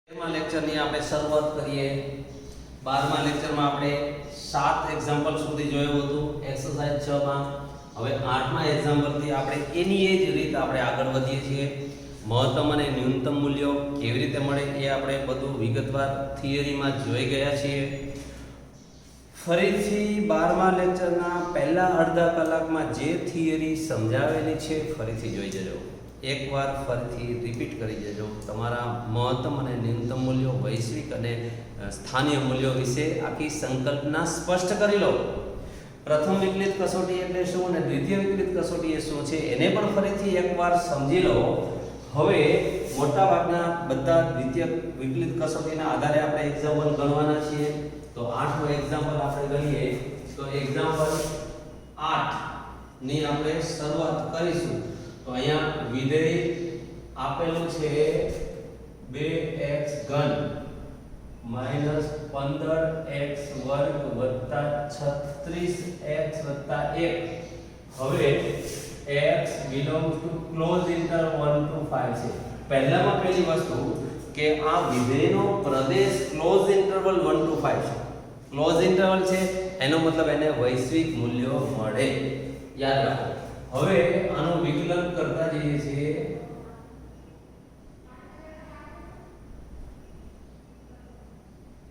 13મા લેક્ચરની આપણે શરૂઆત કરીએ. 12મા લેક્ચરમાં આપણે 7 એક્ઝામ્પલ સુધી જોયું હતું એક્સરસાઇઝ 6 માં. હવે 8મા એક્ઝામ્પલથી આપણે એની એ જ રીતે આપણે આગળ વધીએ છીએ. મહત્તમ અને ન્યૂનતમ મૂલ્યો કેવી રીતે મળે એ આપણે બધું વિગતવાર થિયરીમાં જોઈ ગયા છીએ. ફરીથી 12મા લેક્ચરના પહેલા અડધા કલાકમાં જે થિયરી સમજાવેલી છે ફરીથી જોઈ જજો. એકવાર ફરીથી રિપીટ કરી દેજો. તમારા મહત્તમ અને ન્યૂનતમ મૂલ્યો, વૈશ્વિક અને સ્થાનિય મૂલ્યો વિશે આખી સંકલ્પના સ્પષ્ટ કરી લો. પ્રથમ વિકલિત કસોટી એટલે શું અને દ્વિતીય વિકલિત કસોટી એ શું છે એને પણ ફરીથી એકવાર સમજી લો. હવે મોટાભાગના બધા દ્વિતીય વિકલિત કસોટીના આધારે આપણે એક્ઝામ્પલ ગણવાના છીએ. તો 8નું એક્ઝામ્પલ આપણે ગણીએ તો એક્ઝામ્પલ 8 ની આપણે શરૂઆત કરીશું. તો અહીંયા વિધેય આપેલું છે 2x ઘન -15x વર્ગ +36x + 1. હવે x belongs to closed interval 1 to 5 છે. પહેલામાં પહેલી વસ્તુ કે આ વિધેયનો પ્રદેશ ક્લોઝ ઇન્ટરવલ 1 to 5 છે. ક્લોઝ ઇન્ટરવલ છે એનો મતલબ એને વૈશ્વિક મૂલ્યો મળે. યાદ રાખો. હવે આનું વિકલન કરતા જઈએ છીએ.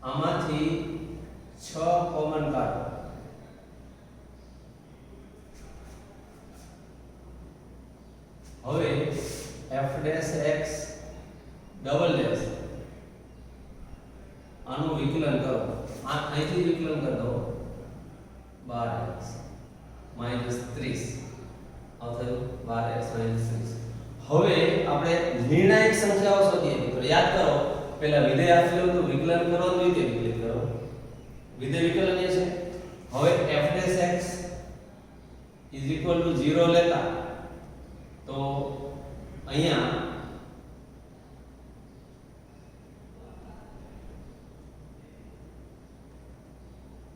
આમાંથી 6 કોમન કાઢો. હવે f'(x) આનું વિકલન કરો. આ અહીંથી વિકલન કરી દો 12x - 30 આ થયું 12x - 30. હવે આપણે નિર્ણાયક સંખ્યાઓ શોધીએ. મિત્રો યાદ કરો, પહેલા વિધેય આપેલું હતું, વિકલન કરો, દ્વિતીય વિકલિત કરો. વિધેય વિકલન એ છે. હવે f'(x) = 0 લેતા તો અહીંયા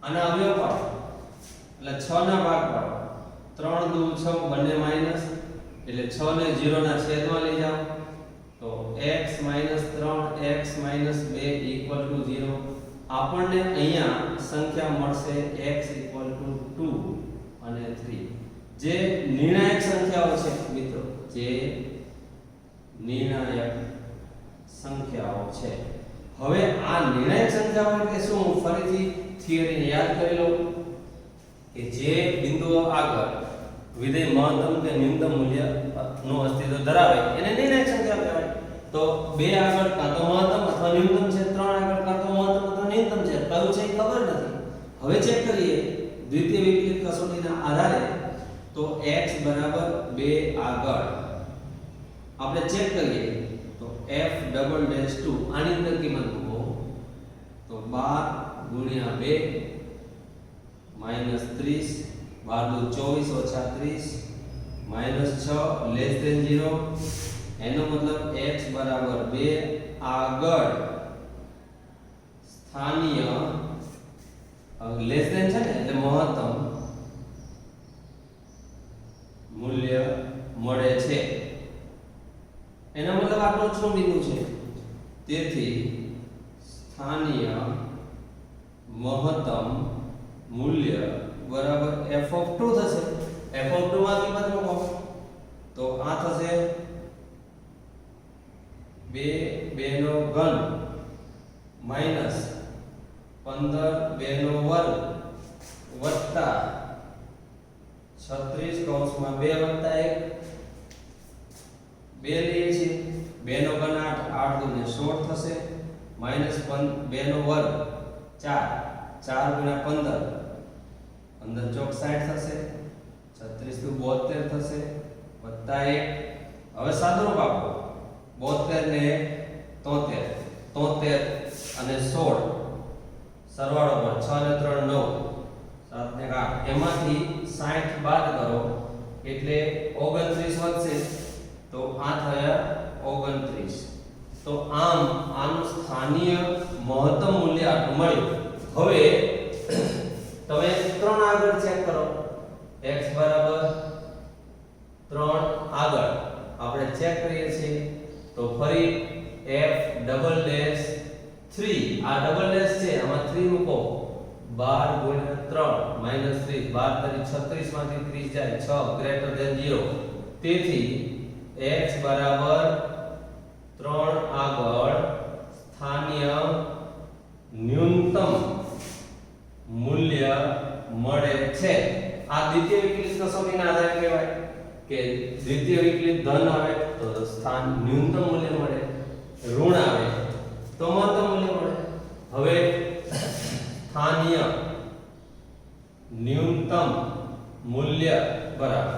આના અવયવ પાડો એટલે 6 ના ભાગ પાડો. 3 દુ 6 બંને માઈનસ એટલે 6 ને 0 ના છેદમાં લઈ જાઓ તો x - 3x - 2 = 0. આપણને અહીંયા સંખ્યા મળશે x = 2 અને 3 જે નિર્ણાયક સંખ્યાઓ છે. મિત્રો જે નિર્ણાયક સંખ્યાઓ છે. હવે આ નિર્ણાયક સંખ્યાઓ એટલે શું? ફરીથી થિયરીને યાદ કરી લો કે જે બિંદુઓ આગળ વિધેય મહત્તમ કે ન્યૂનતમ મૂલ્ય નું અસ્તિત્વ ધરાવે એને નિર્ણાયક સંખ્યા કહેવાય. તો 2 આગળ કાં તો મહત્તમ અથવા ન્યૂનતમ છે, 3 આગળ કાં તો મહત્તમ અથવા ન્યૂનતમ છે. કયું છે એ ખબર નથી. હવે ચેક કરીએ દ્વિતીય વિકલિત કસોટીના આધારે. તો x = 2 આગળ આપણે ચેક કરીએ તો f'(2) આની અંદર કિંમત મૂકો તો 12 × 2 -30 12 દુ 24 - 30 -6 <0. એનો મતલબ x = 2 આગળ સ્થાનિય લેસ ધેન છે ને એટલે મહત્તમ મૂલ્ય મળે છે. એનો મતલબ આટલો જ શું બિંદુ છે. તેથી સ્થાનિય મહત્તમ મૂલ્ય બરાબર f(2) થશે. f(2) માં કિંમત મૂકો તો આ થશે 2 નો ઘન -15 2 નો વર્ગ વત્તા 36 કૌંસમાં 2 વત્તા 1 2 લઈએ છીએ. 2 નો ઘન 8 8 દુ 16 થશે -2 નો વર્ગ 4 4 × 15 15 ચોક 60 થશે. 36 દુ 72 થશે વત્તા 1. હવે સાદુરૂપ આપો 72 ને 73 73 અને 16 સરવાળો પર 6 ને 3 9 7 ને 8 એમાંથી 60 બાદ કરો એટલે 29 વધશે. તો આ થયા 29. તો આમ આનું સ્થાનિય મહત્તમ મૂલ્ય આટલું મળ્યું. હવે તમે 3 આગળ ચેક કરો. x = 3 આગળ આપણે ચેક કરીએ છીએ તો ફરી f ડબલ ડેશ 3 આ ડબલ ડેશ છે આમાં 3 મૂકો 12 ગુણ્યા 3 માઈનસ 3 12 તરી 36 માંથી 30 જાય 6 ગ્રેટર ધેન 0 તેથી x બરાબર 3 આગળ સ્થાનીય ન્યૂનતમ મૂલ્ય મળે છે આ દ્વિતીય વિકલિત કસોટીના આધારે કહેવાય કે દ્વિતીય વિકલિત ધન આવે તો સ્થાન ન્યૂનતમ મૂલ્ય મળે ઋણ આવે તો મહત્તમ મૂલ્ય મળે હવે સ્થાનીય ન્યૂનતમ મૂલ્ય બરાબર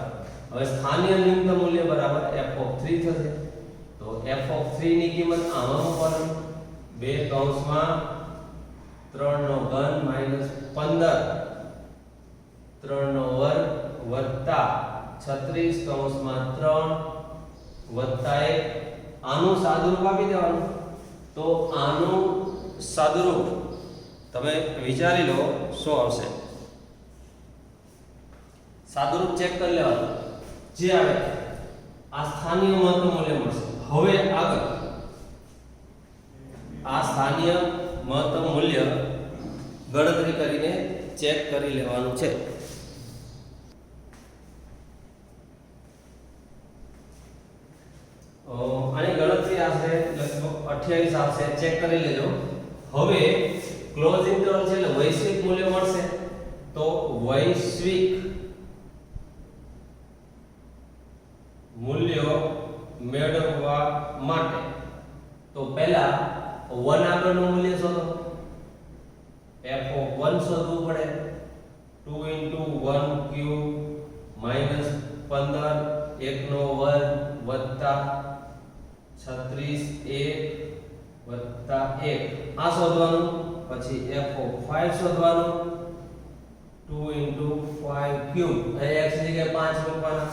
હવે સ્થાનીય ન્યૂનતમ મૂલ્ય બરાબર f(3) થશે તો f(3) ની કિંમત આમાં મૂકવાની 2 કૌંસમાં 3 નો ઘન માઈનસ 15 3 નો વર્ગ વત્તા 36 કૌંસમાં 3 વત્તા 1 આનું સાદુરૂપ આપી દેવાનું તો આનું સાદુરૂપ તમે વિચારી લો શું આવશે સાદુરૂપ ચેક કરી લેવાનું જે આવે આ સ્થાનીય મહત્તમ મૂલ્ય મળશે હવે આગળ આ સ્થાનીય મહત્તમ મૂલ્ય ગણતરી કરીને ચેક કરી લેવાનું છે આની ગણતરી આવશે લગભગ 28 આવશે ચેક કરી લેજો હવે ક્લોઝ ઇન્ટરવલ છે એટલે વૈશ્વિક મૂલ્ય મળશે તો વૈશ્વિક મૂલ્યો મેળવવા માટે તો પહેલા 1 આગળનું મૂલ્ય શોધો f(1) શોધવું પડે 2 * 1 ક્યુબ માઈનસ 15 1 નો વર્ગ વત્તા 36 1 વત્તા 1 આ શોધવાનું પછી f(5) શોધવાનું 2 * 5 ક્યુબ અહીં x ની જગ્યાએ 5 મૂકવાના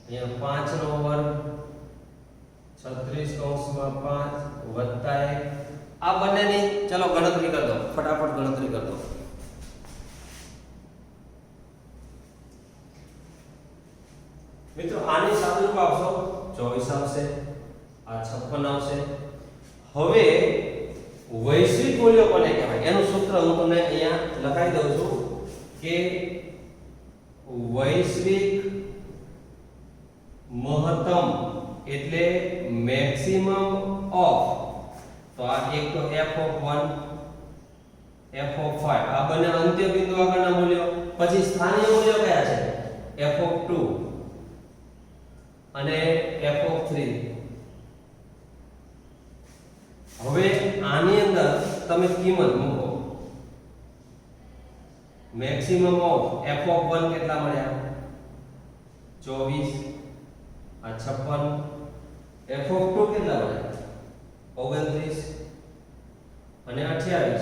અહીંયા 5 નો વર્ગ 36 કૌંસમાં 5 વત્તા 1 આ બંનેની ચલો ગણતરી કરી દો ફટાફટ ગણતરી કરી દો મિત્રો આની સાદુરૂપ આપશો 24 આવશે આ 56 આવશે હવે વૈશ્વિક મૂલ્ય કોને કહેવાય એનું સૂત્ર હું તમને અહીંયા લખાઈ દઉં છું કે વૈશ્વિક મહત્તમ એટલે મેક્સિમમ ઓફ તો આ એક તો f(1) f(5) આ બંને અંત્ય બિંદુ આગળના મૂલ્યો પછી સ્થાનીય મૂલ્યો કયા છે f(2) અને f(3) હવે આની અંદર તમે કિંમત મૂકો મેક્સિમમ ઓફ f(1) કેટલા મળ્યા 24 આ 56 f(2) કેટલા મળ્યા 29 અને 28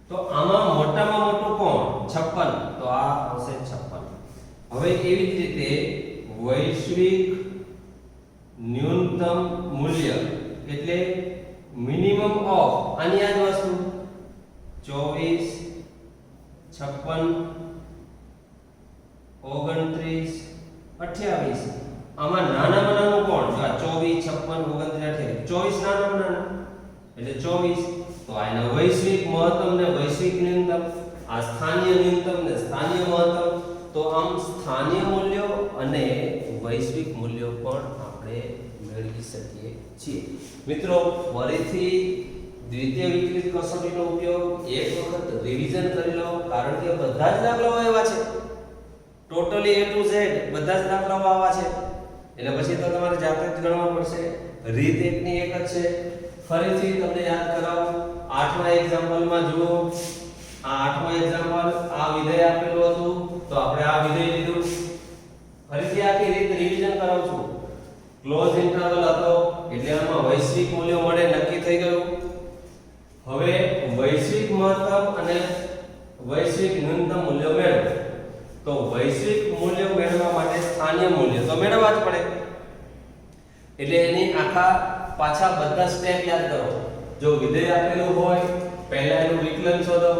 તો આમાં મોટામાં મોટું કોણ 56 તો આ આવશે 56 હવે એવી જ રીતે વૈશ્વિક ન્યૂનતમ મૂલ્ય એટલે મિનિમમ ઓફ આની આ જ વસ્તુ 24 56 29 28 આમાં નાનામાં નાનું કોણ જો આ 24 56 29 28 24 નાનામાં નાનું એટલે 24 તો આના વૈશ્વિક મહત્તમ ને વૈશ્વિક ન્યૂનતમ આ સ્થાનીય ન્યૂનતમ ને સ્થાનીય મહત્તમ તો આમ સ્થાનીય મૂલ્યો અને વૈશ્વિક મૂલ્યો પણ આપણે મેળવી શકીએ છીએ મિત્રો ફરીથી દ્વિતીય વિકલિત કસોટીનો ઉપયોગ એક વખત રિવિઝન કરી લો કારણ કે બધા જ દાખલાઓ એવા છે ટોટલી A to Z બધા જ દાખલાઓ આવા છે એટલે પછી તો તમારે જાતે જ ગણવા પડશે રીત એકની એક જ છે ફરીથી તમને યાદ કરાવું 8મા એક્ઝામ્પલમાં જુઓ આ 8મો એક્ઝામ્પલ આ વિધેય આપેલું હતું તો આપણે આ વિધેય લીધું ફરીથી આખી રીત રિવિઝન કરાવું છું ક્લોઝ ઇન્ટરવલ હતો એટલે આમાં વૈશ્વિક મૂલ્યો મળે નક્કી થઈ ગયું હવે વૈશ્વિક મહત્તમ અને વૈશ્વિક ન્યૂનતમ મૂલ્યો મેળવો તો વૈશ્વિક મૂલ્ય મેળવવા માટે સ્થાનીય મૂલ્ય તો મેળવવા જ પડે એટલે એની આખા પાછા બધા સ્ટેપ યાદ કરો જો વિધેય આપેલું હોય પહેલા એનું વિકલન શોધો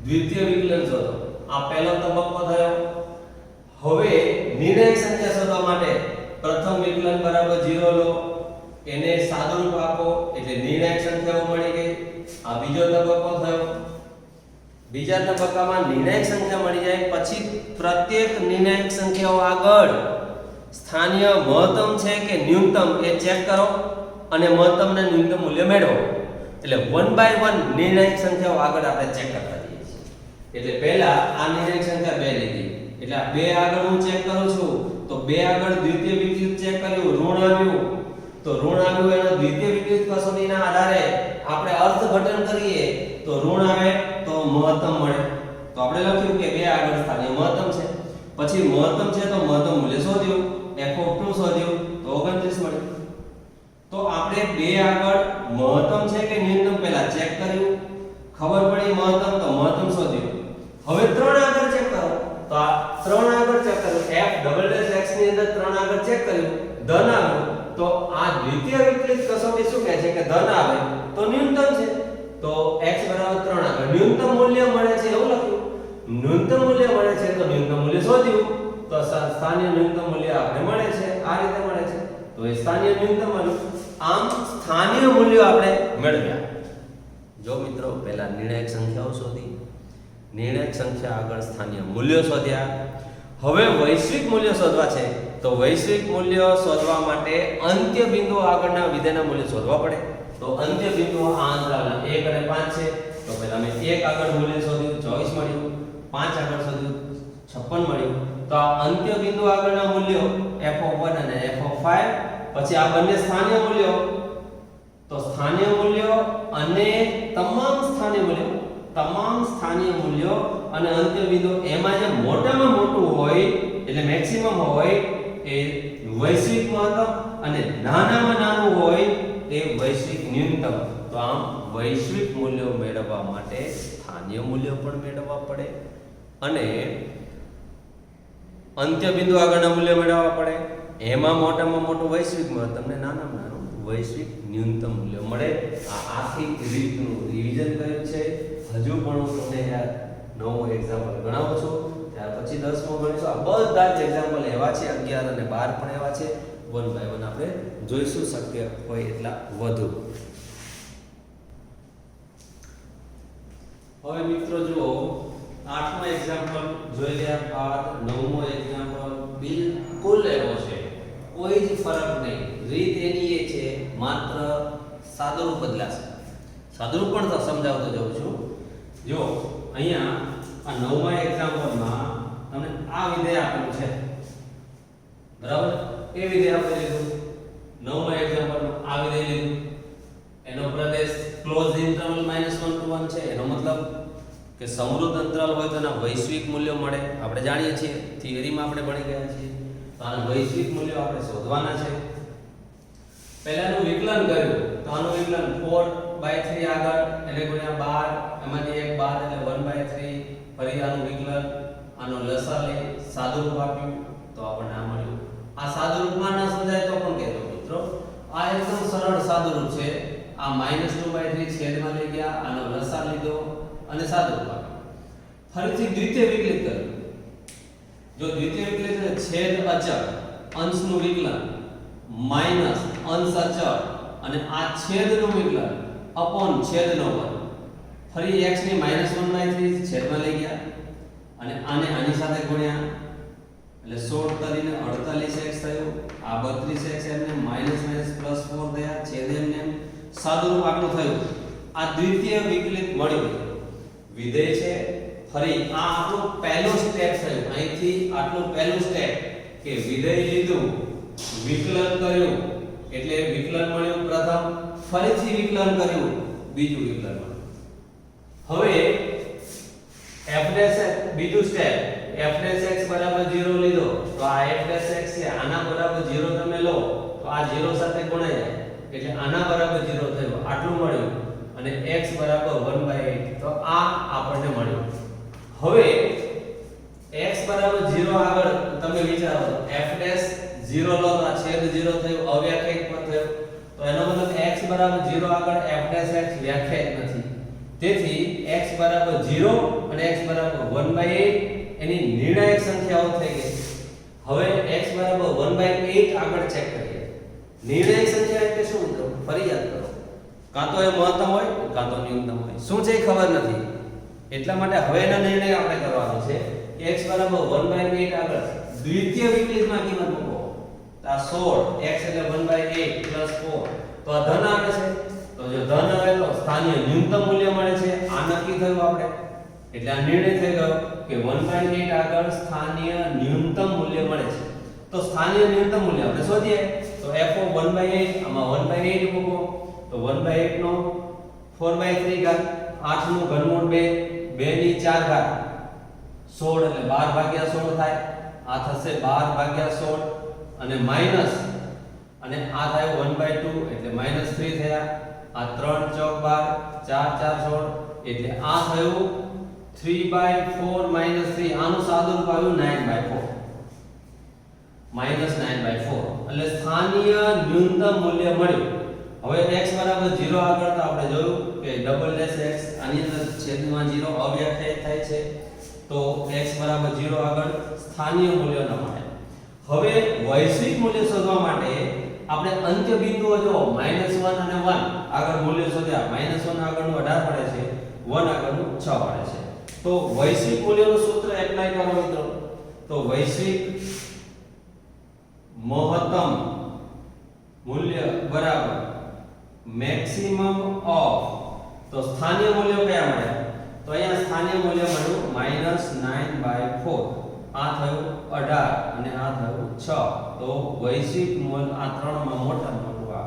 દ્વિતીય વિકલન શોધો આ પહેલો તબક્કો થયો હવે નિર્ણાયક સંખ્યા શોધવા માટે પ્રથમ વિકલન બરાબર 0 લો, એને સાદુરૂપ આપો એટલે નિર્ણાયક સંખ્યાઓ મળી ગઈ. આ બીજો તબક્કો થયો. બીજા તબક્કામાં નિર્ણાયક સંખ્યા મળી જાય પછી પ્રત્યેક નિર્ણાયક સંખ્યાઓ આગળ સ્થાનીય મહત્તમ છે કે ન્યૂનતમ એ ચેક કરો અને મહત્તમ અને ન્યૂનતમ મૂલ્ય મેળવો. એટલે 1 બાય 1 નિર્ણાયક સંખ્યાઓ આગળ આપણે ચેક કરતા જઈએ છીએ. એટલે પહેલા આ નિર્ણાયક સંખ્યા 2 લીધી એટલે આ 2 આગળ હું ચેક કરું છું તો 2 આગળ દ્વિતીય વિકલિત ચેક કર્યું, ઋણ આવ્યું તો ઋણ આવ્યું એનો દ્વિતીય વિકલિત કસોટીના આધારે આપણે અર્થઘટન કરીએ તો ઋણ આવે તો મહત્તમ મળે. તો આપણે લખ્યું કે 2 આગળ સ્થાનીય મહત્તમ છે. પછી મહત્તમ છે તો મહત્તમ મૂલ્ય શોધ્યું, f(2) શોધ્યું તો 29 મળ્યું. તો આપણે 2 આગળ મહત્તમ છે કે ન્યૂનતમ પહેલા ચેક કર્યું, ખબર પડી મહત્તમ તો મહત્તમ શોધ્યું. હવે 3 આગળ ચેક કરો તો આ 3 આગળ ચેક કર્યું, f(x) ની અંદર 3 આગળ ચેક કર્યું, ધન આવ્યું તો આ દ્વિતીય વિકલિત કસોટી શું કહે છે કે ધન આવે તો ન્યૂનતમ છે. તો x બરાબર 3 આગળ ન્યૂનતમ મૂલ્ય મળે છે એવું લખ્યું. ન્યૂનતમ મૂલ્ય મળે છે તો ન્યૂનતમ મૂલ્ય શોધ્યું તો સ્થાનીય ન્યૂનતમ મૂલ્ય આપણે મળે છે, આ રીતે મળે છે તો એ સ્થાનીય ન્યૂનતમ મળ્યું. આમ સ્થાનીય મૂલ્યો આપણે મેળવ્યા. જો મિત્રો પહેલા નિર્ણાયક સંખ્યાઓ શોધી, નિર્ણાયક સંખ્યા આગળ સ્થાનીય મૂલ્યો શોધ્યા. હવે વૈશ્વિક મૂલ્ય શોધવા છે તો વૈશ્વિક મૂલ્ય શોધવા માટે અંત્ય બિંદુ આગળના વિધેયના મૂલ્ય શોધવા પડે. તો અંત્ય બિંદુ આ અંતરાલના 1 અને 5 છે તો પહેલા મેં 1 આગળ મૂલ્ય શોધ્યું 24 મળ્યું, 5 આગળ શોધ્યું 56 મળ્યું. તો આ અંત્ય બિંદુ આગળના મૂલ્યો f(1) અને f(5) પછી આ બંને સ્થાનીય મૂલ્યો તો સ્થાનીય મૂલ્યો અને તમામ સ્થાનીય મૂલ્યો અને અંત્ય બિંદુ એમાં જે મોટામાં મોટું હોય એટલે મેક્સિમમ હોય એ વૈશ્વિક મહત્તમ અને નાનામાં નાનું હોય એ વૈશ્વિક ન્યૂનતમ. તો આમ વૈશ્વિક મૂલ્યો મેળવવા માટે સ્થાનીય મૂલ્યો પણ મેળવવા પડે અને અંત્ય બિંદુ આગળના મૂલ્યો મેળવવા પડે. એમાં મોટામાં મોટું વૈશ્વિક મહત્તમ ને નાનામાં નાનું વૈશ્વિક ન્યૂનતમ મૂલ્ય મળે. આ આખી રીતનું રિવિઝન કર્યું છે. હજુ પણ હું તમને યાર નવું એક્ઝામ્પલ ગણાવું છું, ત્યાર પછી 10મું ગણીશું. આ બધા જ એક્ઝામ્પલ એવા છે, 11 અને 12 પણ એવા છે. 1 બાય 1 આપણે જોઈશું શક્ય હોય એટલા વધુ. હવે મિત્રો જુઓ 8મો એક્ઝામ્પલ જોઈ ગયા બાદ 9મો એક્ઝામ્પલ બિલકુલ એવો છે, કોઈ જ ફરક નહીં. રીત એની એ છે માત્ર સાદુરૂપ બદલાશે. સાદુરૂપ પણ સમજાવતો જાઉં છું. જો અહીંયા આ 9મા એક્ઝામ્પલમાં તમને આ વિધેય આપેલું છે બરાબર, એ વિધેય આપણે લીધું. 9મા એક્ઝામ્પલમાં આ વિધેય લીધું, એનો પ્રદેશ ક્લોઝ ઇન્ટરવલ -1 to 1 છે. એનો મતલબ કે સમૃદ્ધ અંતરાલ હોય તો એના વૈશ્વિક મૂલ્યો મળે. આપણે જાણીએ છીએ, થિયરીમાં આપણે ભણી ગયા છીએ. તો આના વૈશ્વિક મૂલ્યો આપણે શોધવાના છે. પહેલાનું વિકલન કર્યું તો આનું વિકલન 4/3 આગળ એટલે ગુણ્યા 12, એમાંથી 1 બાદ એટલે 1/3. ફરી આનું વિકલન, આનો લસા લઈ સાદુરૂપ આપ્યું તો આપણને આ મળ્યું. આ સાદુરૂપમાં ન સમજાય તો પણ કહેજો મિત્રો, આ એકદમ સરળ સાદુરૂપ છે. આ -2/3 છેદમાં લઈ ગયા, આનો લસા લીધો અને સાદુરૂપ આપ્યું. ફરીથી દ્વિતીય વિકલિત કર્યું. જો દ્વિતીય વિકલિત એટલે છેદ અચળ અંશનું વિકલન માઈનસ અંશ અચળ અને આ છેદનું વિકલન અપોન છેદનો વર્ગ. ફરી x ની -1/3 છેદમાં લઈ ગયા અને આને આની સાથે ગુણ્યા એટલે 16 કરીને 48x થયું. આ 32x એમને -4 થયા, છેદ એમને સાદુરૂપ આટલું થયું. આ દ્વિતીય વિકલિત મળ્યું વિધેય છે. ફરી આ આપણું પહેલું સ્ટેપ થયું. અહીંથી આટલું પહેલું સ્ટેપ કે વિધેય લીધું, વિકલન કર્યું એટલે વિકલન મળ્યું પ્રથમ, ફરીથી વિકલન કર્યું બીજું વિકલન મળ્યું. હવે f' બીજું સ્ટેપ f' બરાબર 0 લીધો તો આ f' છે આના બરાબર 0 તમે લો તો આ 0 સાથે ગુણાય એટલે આના બરાબર 0 થયું, આટલું મળ્યું અને x બરાબર 1/8 તો આ આપણને મળ્યું. હવે x બરાબર 0 આગળ તમે વિચારો f' 0 લો તો આ છેદ 0 થયું, અવ્યાખ્યાયિત પદ થયું. તો એનો મતલબ x બરાબર 0 આગળ f' વ્યાખ્યાયિત નથી. તેથી x બરાબર 0 અને x બરાબર 1/8 એની નિર્ણાયક સંખ્યાઓ થઈ ગઈ. હવે x બરાબર 1/8 આગળ ચેક કરીએ. નિર્ણાયક સંખ્યા એટલે શું મિત્રો? ફરી યાદ કરો. કાં તો એ મહત્તમ હોય કાં તો ન્યૂનતમ હોય. શું છે એ ખબર નથી. એટલા માટે હવે એનો નિર્ણય આપણે કરવાનો છે કે x બરાબર 1/8 આગળ દ્વિતીય વિકલિતમાં કિંમત મૂકો. તો આ 16 x એટલે 1/8 + 4 તો આ ધન આવે છે. તો જો ધન આવે તો સ્થાનીય ન્યૂનતમ મૂલ્ય મળે છે. આ નક્કી થયું આપણે. એટલે આ નિર્ણય થઈ ગયો કે 1/8 આગળ સ્થાનીય ન્યૂનતમ મૂલ્ય મળે છે. તો સ્થાનીય ન્યૂનતમ મૂલ્ય આપણે શોધીએ. તો f of 1/8 આમાં 1/8 મૂકો. તો 1/8 નો 4/3 ઘાત 8 નું ઘનમૂળ 2 2 ની 4 ઘાત 16 એટલે 12/16 થાય. આ થશે 12/16 અને માઈનસ અને આ થાય 1/2 એટલે -3 થયા. આ 3 ચોક 12 4 4 16 એટલે આ થયું 3/4 3. આનું સાદુરૂપ આવ્યું 9/4 -9/4 એટલે સ્થાનીય ન્યૂનતમ મૂલ્ય મળ્યું. હવે x બરાબર 0 આગળ તો આપણે જોયું કે ડબલ લેસ x આની અંદર છેદમાં 0 અવ્યાખ્યાયિત થાય છે. તો x બરાબર 0 આગળ સ્થાનીય મૂલ્ય ન મળે. હવે વૈશ્વિક મૂલ્ય શોધવા માટે આપણે અંત્ય બિંદુઓ જો -1 અને 1 આગળ મૂલ્ય શોધ્યા. -1 આગળનું 18 પડે છે, 1 આગળનું 6 પડે છે. તો વૈશ્વિક મૂલ્યનું સૂત્ર એપ્લાય કરો મિત્રો. તો વૈશ્વિક મહત્તમ મૂલ્ય બરાબર મેક્સિમમ ઓફ. તો સ્થાનીય મૂલ્ય કયા મળ્યા? તો અહીંયા સ્થાનીય મૂલ્ય મળ્યું -9/4. આ થયું 18 અને આ થયું 6. તો વૈશ્વિક મૂલ્ય આ ત્રણમાં મોટામાં મોટું આ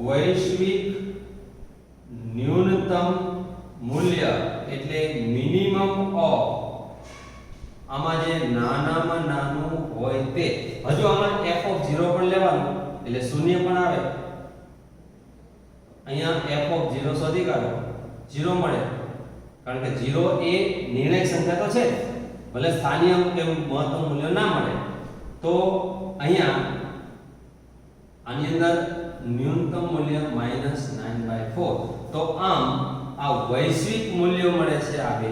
વૈશ્વિક ન્યૂનતમ મૂલ્ય એટલે મિનિમમ ઓફ. આમાં જે નાનામાં નાનું હોય તે. હજુ આમાં f of 0 પણ લેવાનું એટલે શૂન્ય પણ આવે. અહીંયા f of 0 શોધી કાઢો. 0 મળે કારણ કે 0 એ નિર્ણાયક સંખ્યા તો છે, ભલે સ્થાનીય કે મહત્તમ મૂલ્ય ના મળે. તો અહીંયા આની અંદર ન્યૂનતમ મૂલ્ય -9/4. તો આમ આ વૈશ્વિક મૂલ્યો મળે છે, આ બે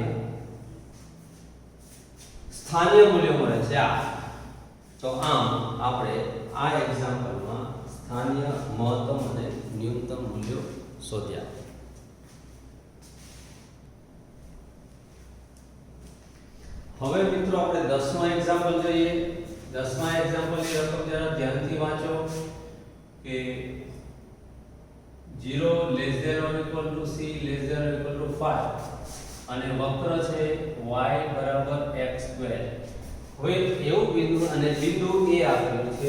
સ્થાનીય મૂલ્યો મળે છે આ. તો આમ આપણે આ એક્ઝામ્પલમાં સ્થાનીય મહત્તમ અને ન્યૂનતમ મૂલ્યો શોધ્યા. હવે મિત્રો આપણે 10મા એક્ઝામ્પલ જોઈએ. 10મા એક્ઝામ્પલની રકમ જરા ધ્યાનથી વાંચો કે 0 ≤ c ≤ 5 અને વક્ર છે y = x². હવે એવું બિંદુ અને બિંદુ a આપેલું છે,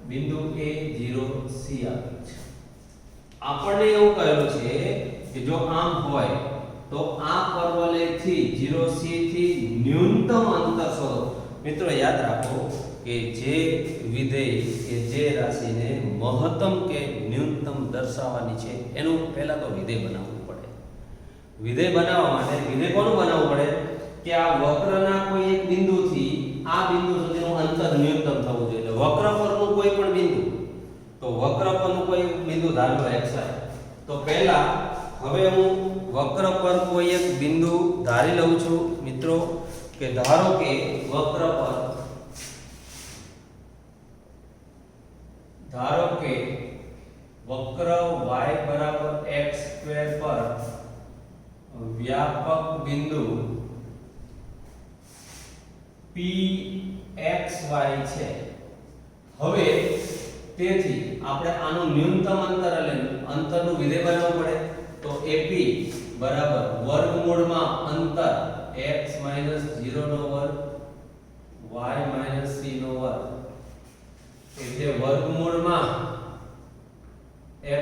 બિંદુ a 0 c આપેલું છે. આપણને એવું કહેલું છે કે જો આમ હોય તો આ પરવલયથી 0c થી ન્યૂનતમ અંતર શોધો. મિત્રો યાદ રાખો કે જે વિધેય કે જે રાશિને મહત્તમ કે ન્યૂનતમ દર્શાવવાની છે એનું પહેલા તો વિધેય બનાવવું પડે. વિધેય બનાવવા માટે વિધેય કોનું બનાવવું પડે કે આ વક્રના કોઈ એક બિંદુથી આ બિંદુ સુધીનું અંતર ન્યૂનતમ થવું જોઈએ. એટલે વક્ર પરનું કોઈ પણ બિંદુ, તો વક્ર પરનું કોઈ બિંદુ ધારો xy. તો પહેલા હવે હું વક્ર પર કોઈ એક બિંદુ ધારી લઉં છું મિત્રો કે ધારો કે વક્ર પર y = x² પર વ્યાપક બિંદુ pxy છે. હવે તેથી આપણે આનું ન્યૂનતમ અંતર એટલે અંતરનું વિધેય બનાવવું પડે. તો AP બરાબર વર્ગમૂળમાં અંતર x - 0 નો વર્ગ y - c નો વર્ગ એટલે વર્ગમૂળમાં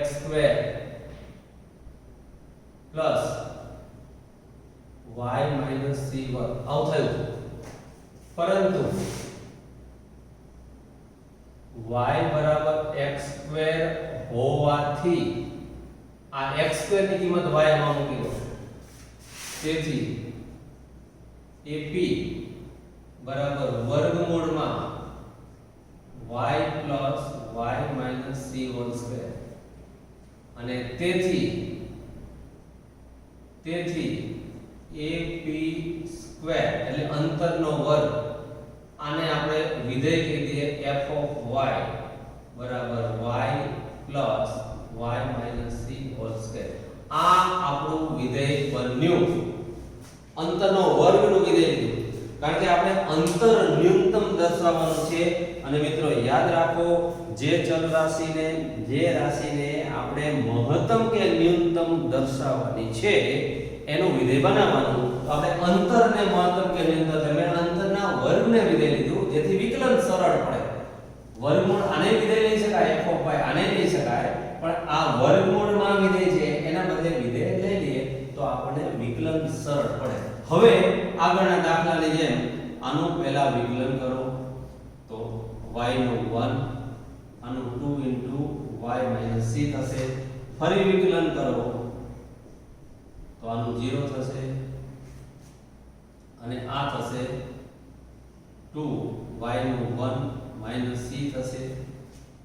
x² પ્લસ y - c વર્ગ આવું થયું. પરંતુ y બરાબર x² હોવાથી આ x² ની કિંમત y માં મૂકી દો. તેથી AP બરાબર વર્ગમૂળમાં y plus y minus c whole square અને તેથી AP સ્ક્વેર એટલે અંતરનો વર્ગ આને આપણે વિધેય કહી દઈએ f of y બરાબર y plus y minus c whole square. આ આપણું વિધેય બન્યું. અંતરનો વર્ગનું વિધેય લીધું કારણ કે આપણે અંતર ન્યૂનતમ દર્શાવવાનું છે. અને મિત્રો યાદ રાખો, જે ચલ રાશિને આપણે મહત્તમ કે ન્યૂનતમ દર્શાવવાની છે એનું વિધેય બનાવવાનું. તો આપણે અંતરને મહત્તમ કે ન્યૂનતમ એટલે અંતરના વર્ગને વિધેય લીધું જેથી વિકલન સરળ પડે. વર્ગમૂળ આને વિધેય લઈ શકાય, f of y આને લઈ શકાય, પણ આ વર્ગમૂળમાં વિધેય છે એના બદલે વિધેય લઈ લઈએ તો આપણને વિકલન સરળ પડે. હવે આગળના દાખલાની જેમ આનું પહેલા વિકલન કરો તો y નું 1 આનું 2 into y minus c થશે. ફરી વિકલન કરો તો આનું 0 થશે અને આ થશે 2 y નું 1 minus c થશે.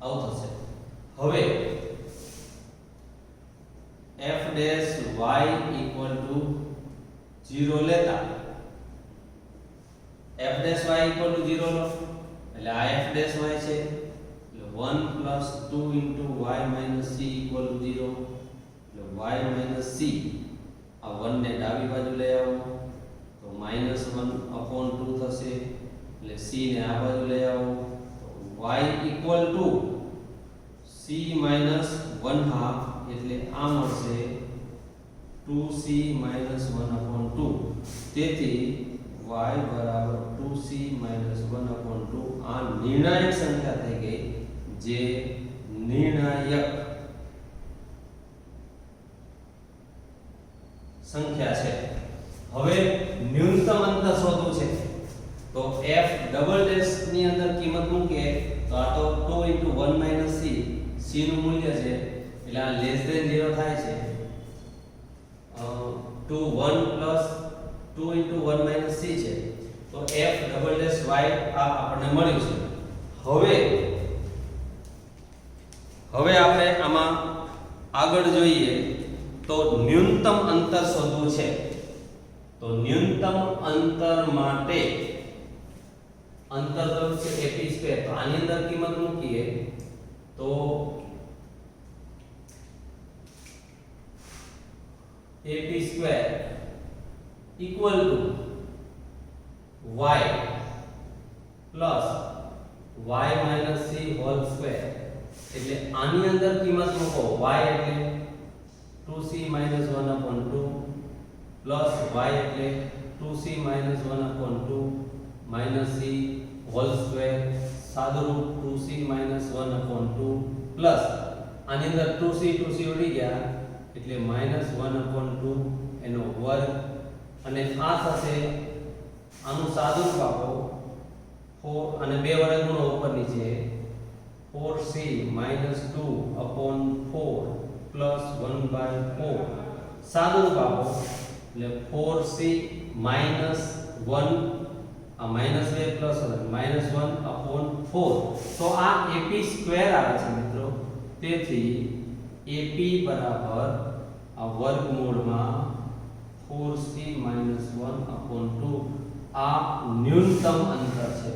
આવું થશે. હવે f dash y equal to 0 લેતા f dash y equal to 0 લો એટલે આ f dash y છે એટલે 1 plus 2 into y minus c equal to 0 એટલે y minus c આ 1 ને ડાબી બાજુ લઈ આવો તો -1 upon 2 થશે એટલે c ને આ બાજુ લઈ આવો તો y equal to c minus 1/2 એટલે આ મળશે 2c minus 1 upon 2. તેથી y બરાબર 2c minus 1 upon 2 આ નિર્ણાયક સંખ્યા થઈ ગઈ જે નિર્ણાયક સંખ્યા છે. હવે ન્યૂનતમ અંતર શોધવું છે તો f ડબલ ડેશ ની અંદર કિંમત મૂકીએ તો આ તો 2 into 1 minus c c નું મૂલ્ય છે એટલે આ લેસ ધેન 0 થાય છે. 2 1 plus 2 into 1 minus c છે તો f ડબલ ડેશ y આ આપણને મળ્યું છે. હવે આપણે આમાં આગળ જોઈએ તો ન્યૂનતમ અંતર શોધવું છે. તો ન્યૂનતમ અંતર માટે અંતર કયું છે AP². તો આની અંદર કિંમત મૂકીએ તો AP² equal to y plus y minus c whole square. એટલે આની અંદર કિંમત મૂકો y એટલે 2c minus 1 upon 2 plus y એટલે 2c minus 1 upon 2 minus c whole square સાદુરૂપ 2c minus 1 upon 2 plus આની અંદર 2c ઉડી ગયા એટલે -1 upon 2 એનો વર્ગ અને આ થશે આનું સાદુરૂપ આપો 4 અને બે વર્ગમૂળો ઉપર નીચે 4c -2 upon 4 plus 1/4 સાદુરૂપ આપો એટલે 4c minus 1 આ -2 plus 1 upon 4. તો આ AP² આવે છે મિત્રો. તેથી AP બરાબર આ વર્ગમૂળમાં 4c minus 1 upon 2 આ ન્યૂનતમ અંતર છે.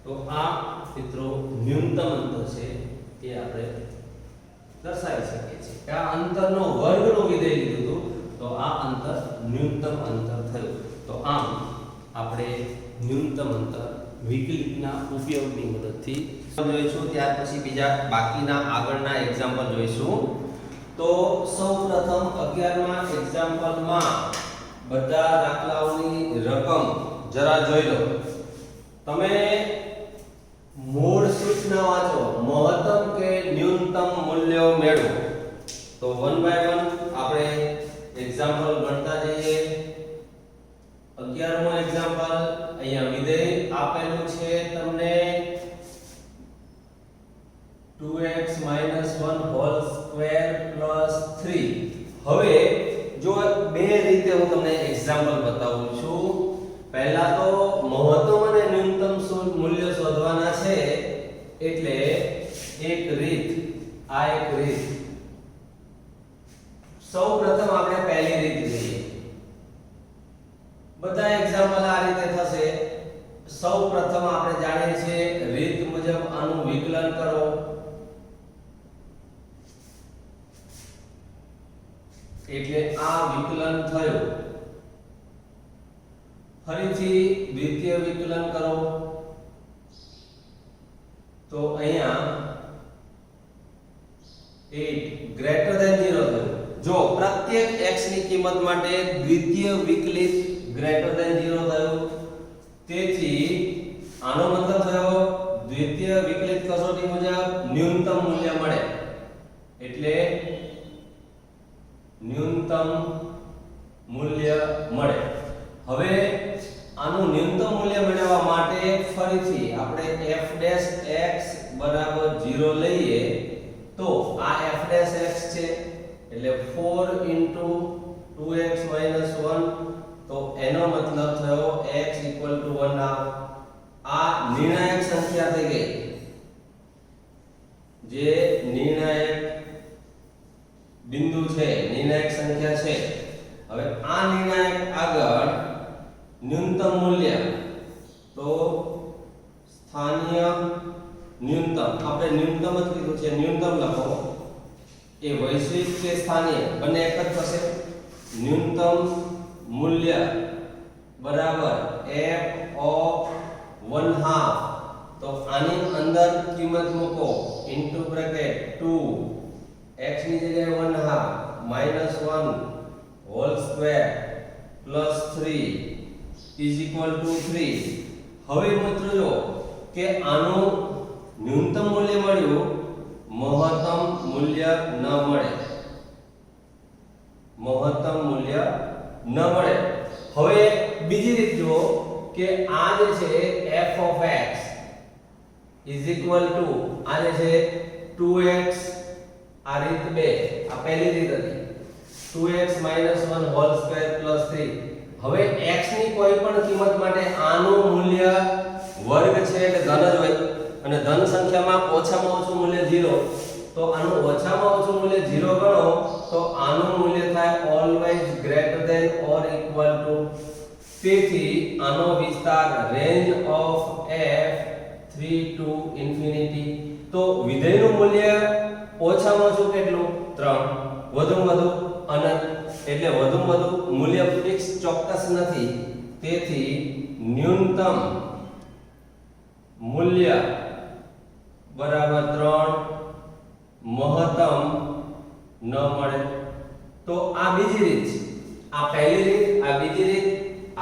તો આ મિત્રો ન્યૂનતમ અંતર છે એ આપણે દર્શાવી શકીએ છીએ કે આ અંતરનો વર્ગનો વિધેય લીધું હતું તો આ અંતર ન્યૂનતમ અંતર થયું. તો આમ આપણે ન્યૂનતમ અંતર વિકલિતના ઉપયોગની મદદથી જોઈશું. ત્યાર પછી બીજા બાકીના આગળના એક્ઝામ્પલ જોઈશું. તો સૌપ્રથમ 11મા એક્ઝામ્પલમાં બધા દાખલાઓની રકમ જરા જોઈ લો. તમે મૂળ સૂચના વાંચો, મહત્તમ કે ન્યૂનતમ મૂલ્યો મેળવો. તો 1 by 1 આપણે એક્ઝામ્પલ ગણતા જઈએ. 11મો એક્ઝામ્પલ અહીંયા વિધેય આપેલું છે તમને 2x - 1 whole square plus 3. હવે જો બે રીતે હું તમને એક્ઝામ્પલ બતાવું છું. પહેલા તો મહત્તમ અને ન્યૂનતમ મૂલ્ય શોધવાના છે એટલે એક રીત આ એક રીત. સૌપ્રથમ આપણે પહેલી રીત જોઈએ. એક્ઝામ્પલ આ રીતે થશે. સૌ પ્રથમ આપણે જાણીએ છીએ રીત મુજબ આનું વિકલન કરો. એટલે આ વિકલન થયું. ફરીથી દ્વિતીય વિકલન કરો તો અહીંયા 8 ગ્રેટર ધેન 0 થયું. જો પ્રત્યેક x ની કિંમત માટે દ્વિતીય વિકલિત ગ્રેટર ધેન 0 થયું. તેથી આનો મતલબ થયો દ્વિતીય વિકલિત કસોટી મુજબ ન્યૂનતમ મૂલ્ય મળે. એટલે ન્યૂનતમ મૂલ્ય મળે. હવે આનું ન્યૂનતમ મૂલ્ય મેળવવા માટે ફરીથી આપણે f' બરાબર 0 લઈએ તો આ f' છે એટલે 4 into 2x - 1 તો એનો મતલબ થયો x = 1 આ નિર્ણાયક સંખ્યા થઈ ગઈ. જે નિર્ણાયક બિંદુ છે, નિર્ણાયક સંખ્યા છે. હવે આ નિર્ણાયક આગળ ન્યૂનતમ મૂલ્ય તો સ્થાનીય ન્યૂનતમ આપણે ન્યૂનતમ જ કીધું છે. ન્યૂનતમ લખો. એ વૈશ્વિક કે સ્થાનીય બંને એક જ થશે. ન્યૂનતમ મૂલ્ય બરાબર f of 1/2 તો આની અંદર કિંમત મૂકો ઇન્ટુ બ્રેકેટ 2 x ની જગ્યાએ 1/2 - 1 હોલ સ્ક્વેર પ્લસ 3 = 3. હવે મિત્રો જો કે આનું ન્યૂનતમ મૂલ્ય મળ્યું, મહત્તમ મૂલ્ય ન મળે. મહત્તમ મૂલ્ય ન મળે. હવે બીજી રીત જુઓ કે આ જે છે f of x = આ જે છે 2x આ રીત 2 આ પહેલી રીત હતી 2x - 1 હોલ સ્ક્વેર પ્લસ 3. હવે x ની કોઈ પણ કિંમત માટે આનું મૂલ્ય વર્ગ છે એટલે ધન જ હોય અને ધન સંખ્યામાં ઓછામાં ઓછું મૂલ્ય 0 તો આનું ઓછામાં ઓછું મૂલ્ય 0 ગણો તો આનું મૂલ્ય થાય always greater than or equal to. તેથી આનો વિસ્તાર range of f 3 to infinity. તો વિધેયનું મૂલ્ય ઓછામાં ઓછું કેટલું 3 વધુમાં વધુ અનંત એટલે વધુમાં વધુ મૂલ્ય ફિક્સ ચોક્કસ નથી. તેથી ન્યૂનતમ મૂલ્ય બરાબર 3 મહત્તમ ન મળે. તો આ બીજી રીત છે. આ પહેલી રીત, આ બીજી રીત,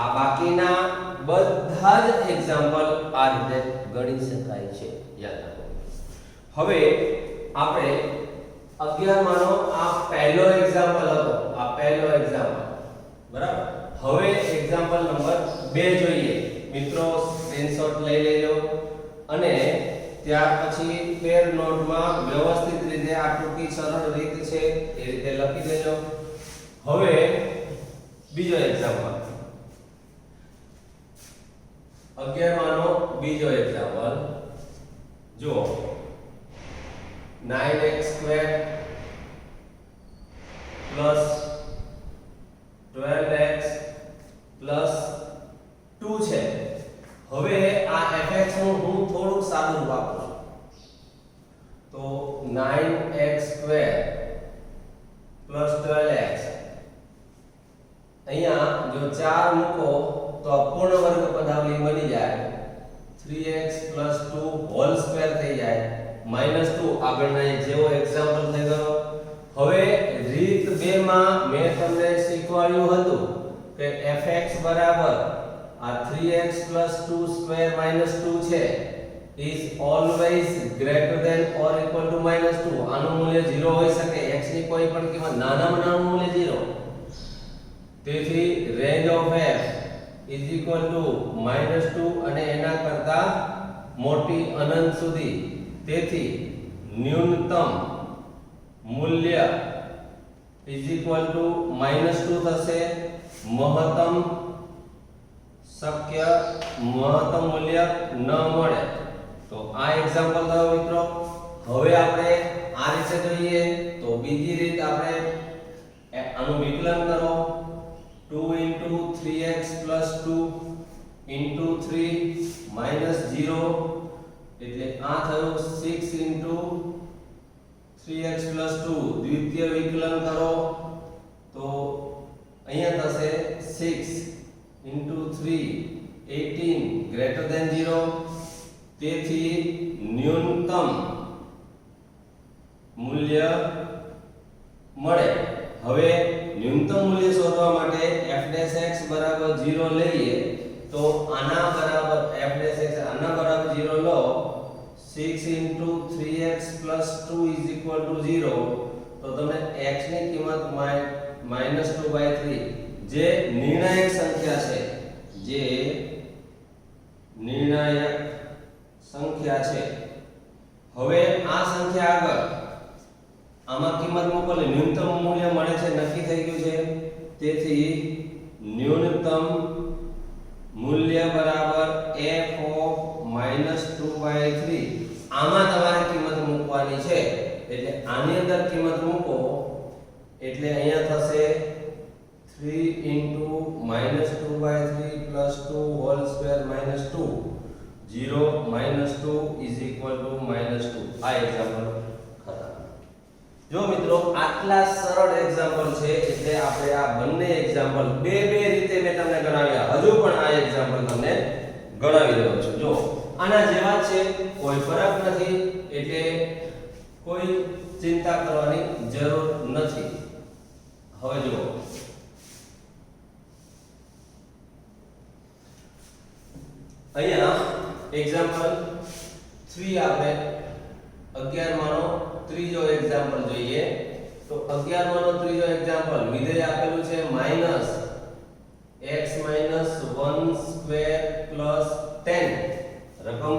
આ બાકીના બધા જ એક્ઝામ્પલ આ રીતે ગણી શકાય છે. યાદ રાખો. હવે આપણે 11 માનો આ પહેલો એક્ઝામ્પલ હતો. આ પહેલો એક્ઝામ્પલ બરાબર. હવે એક્ઝામ્પલ નંબર 2 જોઈએ. મિત્રો સ્ક્રીનશોટ લઈ લેજો અને ત્યાર પછી પેર નોટમાં વ્યવસ્થિત રીતે આ ટૂંકી સરળ રીત છે એ રીતે લખી દેજો. હવે બીજો એક્ઝામ્પલ 11 માનો બીજો એક્ઝામ્પલ જો 9x² + 12x + 2 છે. હવે આ fx નું હું થોડુંક સાદું વાપરું છું. તો 9x² + 12x અહીંયા જો 4 મૂકો તો અપૂર્ણ વર્ગ પદાવલી બની જાય 3x + 2 હોલ સ્ક્વેર થઈ જાય -2 આગળના જેવો એક્ઝામ્પલ થઈ ગયો. હવે રીત 2 માં મેં તમને શીખવાડ્યું હતું કે fx બરાબર આ 3x + 2² - 2 છે is always greater than or equal to -2. આનું મૂલ્ય 0 હોઈ શકે. x ની કોઈ પણ કિંમત નાનામાં નાનું મૂલ્ય 0. તેથી range of f = -2 અને એના કરતા મોટી અનંત સુધી. તેથી ન્યૂનતમ મૂલ્ય -2 થશે. મહત્તમ શક્ય મહત્તમ મૂલ્ય ન મળે. તો આ એક્ઝામ્પલ થયો મિત્રો. હવે આપણે આ રીતે જોઈએ તો બીજી રીત આપણે આનું વિકલન કરો 2 into 3x plus 2 into 3 minus 0 એટલે આ થયું 6 into 3x plus 2 દ્વિતીય વિકલન કરો તો અહીંયા થશે 6 into 3 18 greater than 0 તેથી ન્યૂનતમ મૂલ્ય મળે હવે ન્યૂનતમ મૂલ્ય શોધવા માટે f' x બરાબર 0 લઈએ તો આના બરાબર f' x આના બરાબર 0 લો 6 into 3x plus 2 is equal to 0 તો તમને x ની કિંમત -2/3 જે નિર્ણાયક સંખ્યા છે જે નિર્ણાયક સંખ્યા છે હવે આ સંખ્યા આગળ આમાં કિંમત મૂકો એટલે ન્યૂનતમ મૂલ્ય મળે છે નક્કી થઈ ગયું છે તેથી ન્યૂનતમ મૂલ્ય બરાબર f of -2/3 આમાં તમારે કિંમત મૂકવાની છે એટલે આની અંદર કિંમત મૂકો એટલે અહીંયા થશે 3 into -2/3 plus 2 whole square minus 2 0 -2 is equal to -2 આ એક્ઝામ્પલ ખતમ જો મિત્રો આટલા સરળ એક્ઝામ્પલ છે એટલે આપણે આ બંને એક્ઝામ્પલ બે રીતે મેં તમને ગણાવ્યા હજુ પણ આ એક્ઝામ્પલ તમને ગણાવી રહ્યો છું જો આના જેવા છે કોઈ ફરક નથી એટલે કોઈ ચિંતા કરવાની જરૂર નથી હવે જુઓ અહીંયા એક્ઝામ્પલ 3 આપણે 11 માનો ત્રીજો એક્ઝામ્પલ જોઈએ તો 11 માનો ત્રીજો એક્ઝામ્પલ વિધેય આપેલું છે -x - 1 સ્ક્વેર પ્લસ 10 રકમ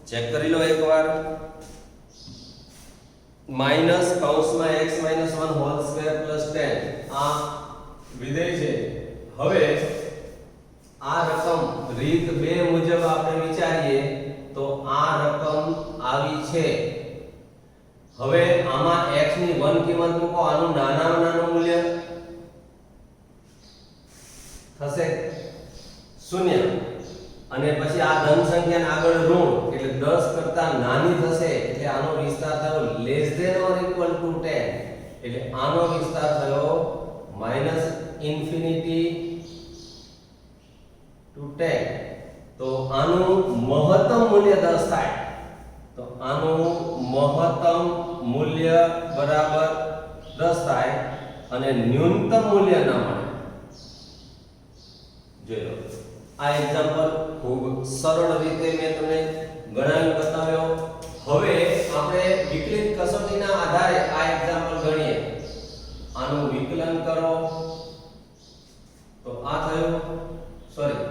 ચેક કરી લો એકવાર માઈનસ કૌંસમાં x - 1 હોલ સ્ક્વેર પ્લસ 10 આ વિધેય છે હવે આ રકમ રીત 2 મુજબ આપણે વિચારીએ તો આ રકમ આવી છે હવે આમાં x ની 1 કિંમત મૂકો આનું નાનામાં નાનું મૂલ્ય થશે 0 અને પછી આ ધન સંખ્યાને આગળ ઋણ એટલે 10 કરતા નાની થશે એટલે આનો વિસ્તાર થયો less than or equal to 10 એટલે આનો વિસ્તાર થયો -ઇન્ફિનિટી ટુ 10 તો આનું મહત્તમ મૂલ્ય 10 થાય તો આનું મહત્તમ મૂલ્ય બરાબર 10 થાય અને ન્યૂનતમ મૂલ્ય ન મળે જોઈ લો આ એક્ઝામ્પલ ખૂબ સરળ રીતે મેં તમને ગણાવી બતાવ્યો હવે આપણે વિકલિત કસોટીના આધારે આ એક્ઝામ્પલ ગણીએ આનું વિકલન કરો તો આ થયું સોરી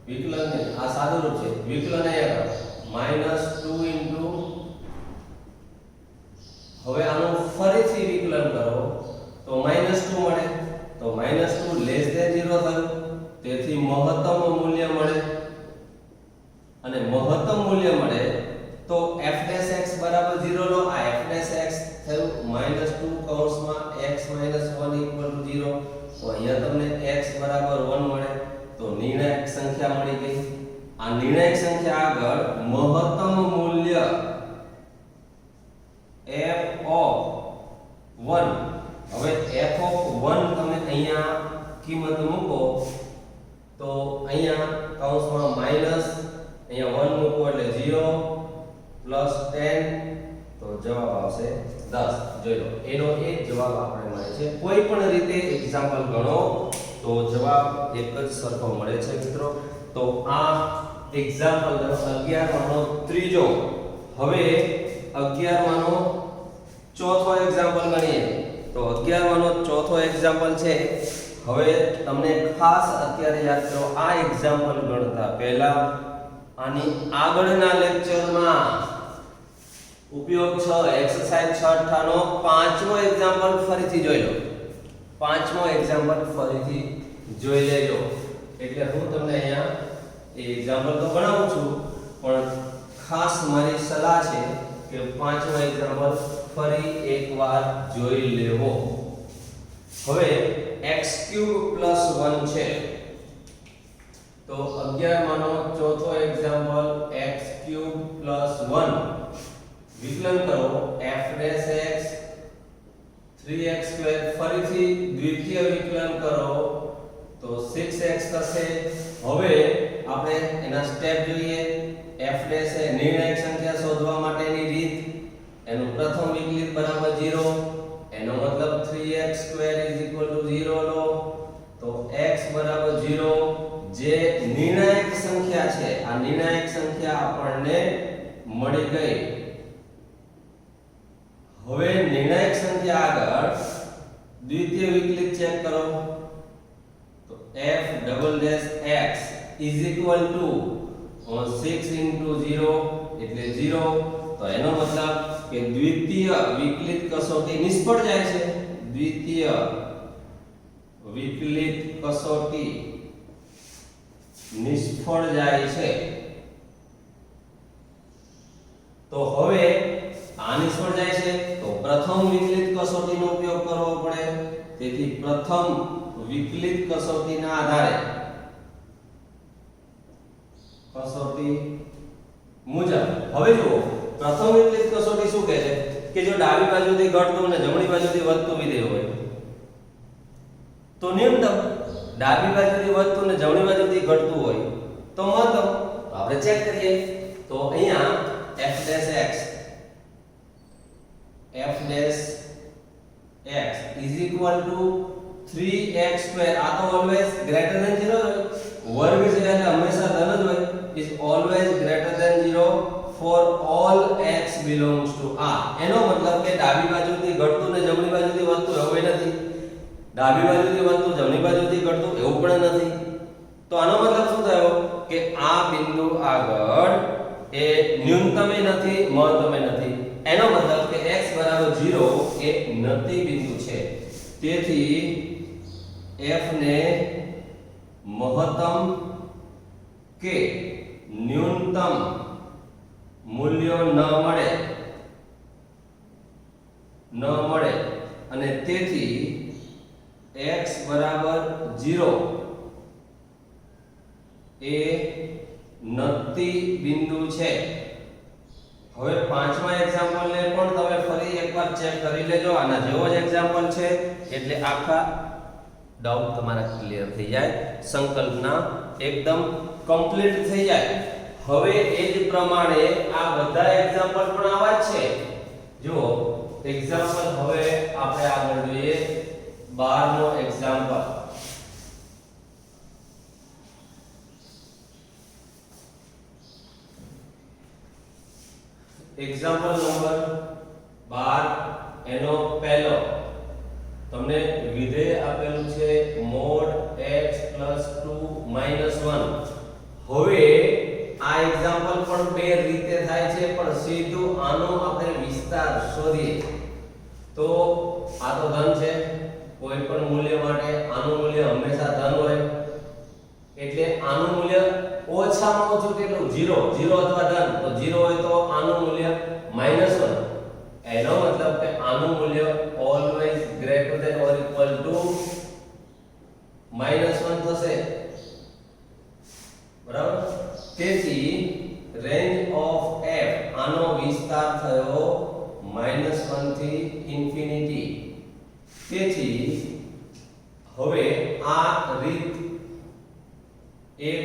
વિકલન ને આ સાદું રૂપ છે વિકલન અહીંયા કરો -2 into હવે આનું ફરીથી વિકલન કરો તો -2 મળે તો -2 લેસ ધેન 0 થયું તેથી મહત્તમ મૂલ્ય મળે અને મહત્તમ મૂલ્ય મળે તો f' x બરાબર 0 લો આ f' x થયું -2 કૌંસમાં x - 1 0 તો અહીંયા તમને x બરાબર 1 મળે તો નિર્ણાયક સંખ્યા મળી ગઈ આ નિર્ણાયક સંખ્યા આગળ મહત્તમ મૂલ્ય f of 1 હવે f of 1 તમે અહીંયા કિંમત મૂકો તો અહીંયા કૌંસમાં માઈનસ અહીંયા 1 મૂકો એટલે 0 પ્લસ 10 તો જવાબ આવશે 10 જોઈ લો એનો એક જવાબ આપણે મળે છે કોઈ પણ રીતે એક્ઝામ્પલ ગણો તો જવાબ એક જ સરખો મળે છે મિત્રો તો આ એક્ઝામ્પલ 11 માંનો ત્રીજો હવે 11 માંનો ચોથો એક્ઝામ્પલ ગણીએ તો 11 માંનો ચોથો એક્ઝામ્પલ છે હવે તમને ખાસ અત્યારે યાદ કરો આ એક્ઝામ્પલ ગણતા પહેલા આની આગળના લેક્ચરમાં ઉપયોગ 6 એક્સરસાઇઝ 6 નો પાંચમો એક્ઝામ્પલ ફરીથી જોઈ લો પાંચમો એક્ઝામ્પલ ફરીથી જોઈ લેજો એટલે હું તમને અહીંયા એ એક્ઝામ્પલ તો ભણાવું છું પણ ખાસ મારી સલાહ છે કે પાંચમો એક્ઝામ્પલ ફરી એકવાર જોઈ લેવો હવે x³ + 1 છે તો 11 માનો ચોથો એક્ઝામ્પલ x³ + 1 વિકલન કરો f' 3x² ફરીથી દ્વિતીય વિકલન કરો તો 6x થશે હવે આપણે એના સ્ટેપ જોઈએ f' એ નિર્ણાયક સંખ્યા શોધવા માટેની રીત એનું પ્રથમ વિકલિત બરાબર 0 એનો મતલબ 3x² 0 લો તો x બરાબર 0 જે નિર્ણાયક સંખ્યા છે આ નિર્ણાયક સંખ્યા આપણને મળી ગઈ હવે નિર્ણાયક સંખ્યા આગળ દ્વિતીય વિકલિત ચેક કરો તો f'(x) = 6 * 0 એટલે 0 તો એનો મતલબ કે દ્વિતીય વિકલિત કસોટી નિષ્ફળ જાય છે દ્વિતીય વિકલિત કસોટી નિષ્ફળ જાય છે તો હવે આ નિષ્ફળ જાય છે તો પ્રથમ વિકલિત કસોટીનો ઉપયોગ કરવો પડે તેથી પ્રથમ વિકલિત કસોટીના આધારે કસોટી મુજબ હવે જુઓ પ્રથમ વિકલિત કસોટી શું કહે છે કે જો ડાબી બાજુથી ઘટતું અને જમણી બાજુથી વધતું વિધેય હોય તો ન્યૂનતમ ડાબી બાજુથી વધતું અને જમણી બાજુથી ઘટતું હોય તો મહત્તમ આપણે ચેક કરીએ તો અહીંયા f'(x) = 3x² આ તો ઓલવેઝ ગ્રેટર ધેન 0 હોય વર્ગ છે એટલે હંમેશા ધન જ હોય is always greater than 0 for all x belongs to R એનો મતલબ કે ડાબી બાજુથી ઘટતું ને જમણી બાજુથી વધતું એવું નથી ડાબી બાજુથી વધતું જમણી બાજુથી ઘટતું એવું પણ નથી તો આનો મતલબ શું થયો કે આ બિંદુ આગળ એ ન્યૂનતમે નથી મહત્તમે નથી એનો મતલબ કે x બરાબર 0 એ નતી બિંદુ છે તેથી f ને મહત્તમ કે ન્યૂનતમ મૂલ્યો ન મળે અને તેથી x બરાબર 0 એ નતી બિંદુ છે હવે પાંચમા એક્ઝામ્પલ ને પણ તમે ફરી એકવાર ચેક કરી લેજો આના જેવો જ એક્ઝામ્પલ છે એટલે આખા ડાઉટ તમારા ક્લિયર થઈ જાય સંકલ્પના એકદમ કમ્પ્લીટ થઈ જાય હવે એ જ પ્રમાણે આ બધા એક્ઝામ્પલ પણ આવા જ છે જો એક્ઝામ્પલ હવે આપણે આગળ જોઈએ 12 નો એક્ઝામ્પલ એક્ઝામ્પલ નંબર 12 એનો પહેલો તમને વિધેય આપેલું છે mod x + 2 - 1 હવે આ એક્ઝામ્પલ પણ બે રીતે થાય છે પણ સીધું આનો આપણે વિસ્તાર શોધીએ તો આ તો ધન છે કોઈ પણ મૂલ્ય માટે આનું મૂલ્ય હંમેશા ધન હોય એટલે આનું મૂલ્ય ઓછામાં ઓછું કેટલું 0 અથવા ધન તો 0 હોય તો આનું મૂલ્ય -1 એનો મતલબ કે આનું મૂલ્ય always greater than or equal to -1 થશે બરાબર તેથી રેન્જ ઓફ f આનો વિસ્તાર થયો -1 થી ઇન્ફિનિટી તેથી હવે આ રીત એક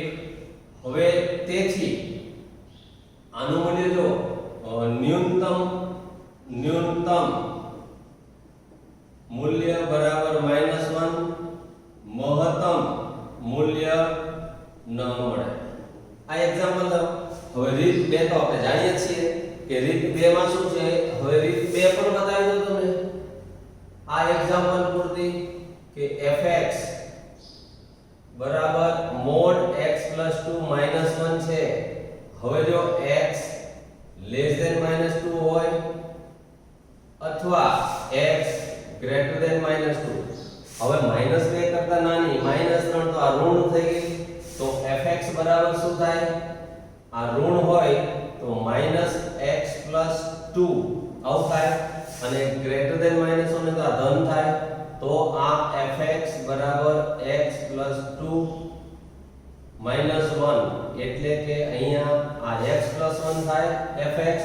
હવે તેથી આનું મૂલ્ય જો ન્યૂનતમ મૂલ્ય બરાબર -1 મહત્તમ મૂલ્ય ન મળે આ એક્ઝામ્પલ હવે રીત 2 તો આપણે જાણીએ છીએ કે રીત 2 માં શું છે હવે રીત 2 પણ બતાવી દઉં તમને આ એક્ઝામ્પલ પૂરતી કે fx બરાબર mod x + 2 - 1 છે હવે જો x <-2 હોય અથવા x greater than -2 હવે -2 કરતા નાની -3 તો આ ઋણ થઈ ગઈ તો fx બરાબર શું થાય આ ઋણ હોય તો -x + 2 આવું થાય અને greater than -1 ને તો આ ધન થાય તો તો આ fx બરાબર x plus 2 minus 1 એટલે કે અહીંયા આ x plus 1 થાય fx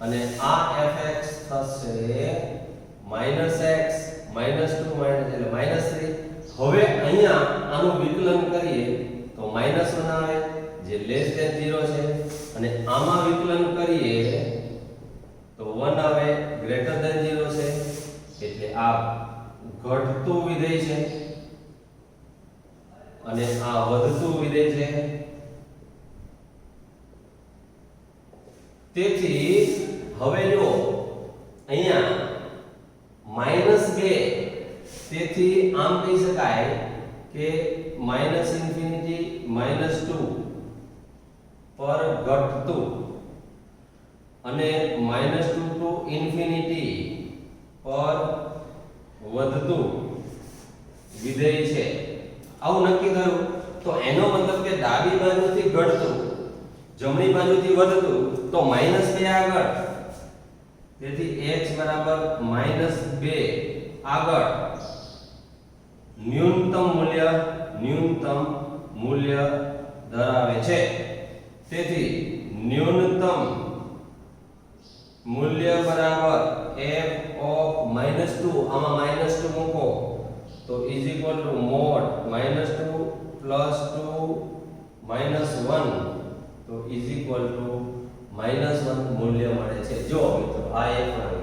અને આ fx થશે minus x minus 2 minus એટલે minus 3. હવે અહીંયા આનું વિકલન કરીએ તો minus 1 આવે જે લેસ ધેન 0 છે અને આમાં વિકલન કરીએ તો 1 આવે ગ્રેટર ધેન 0 છે એટલે આ ઘટતું વિધેય છે અને આ વધતું વિધેય છે. તેથી હવે જો અહીંયા -2 તેથી આમ કહી શકાય કે -∞ -2 પર ઘટતું અને -2 to infinity પર વધતું વિધેય છે. આવું નક્કી થયું તો એનો મતલબ કે ડાબી બાજુથી ઘટતું જમણી બાજુથી વધતું તો -2 આગળ. તેથી x બરાબર -2 આગળ ન્યૂનતમ મૂલ્ય ધરાવે છે. તેથી ન્યૂનતમ મૂલ્ય બરાબર f of -2 આમાં -2 મૂકો તો is equal to mod -2 plus 2 minus 1 તો is equal to -1 મૂલ્ય મળે છે. જો મિત્રો આ એક મળે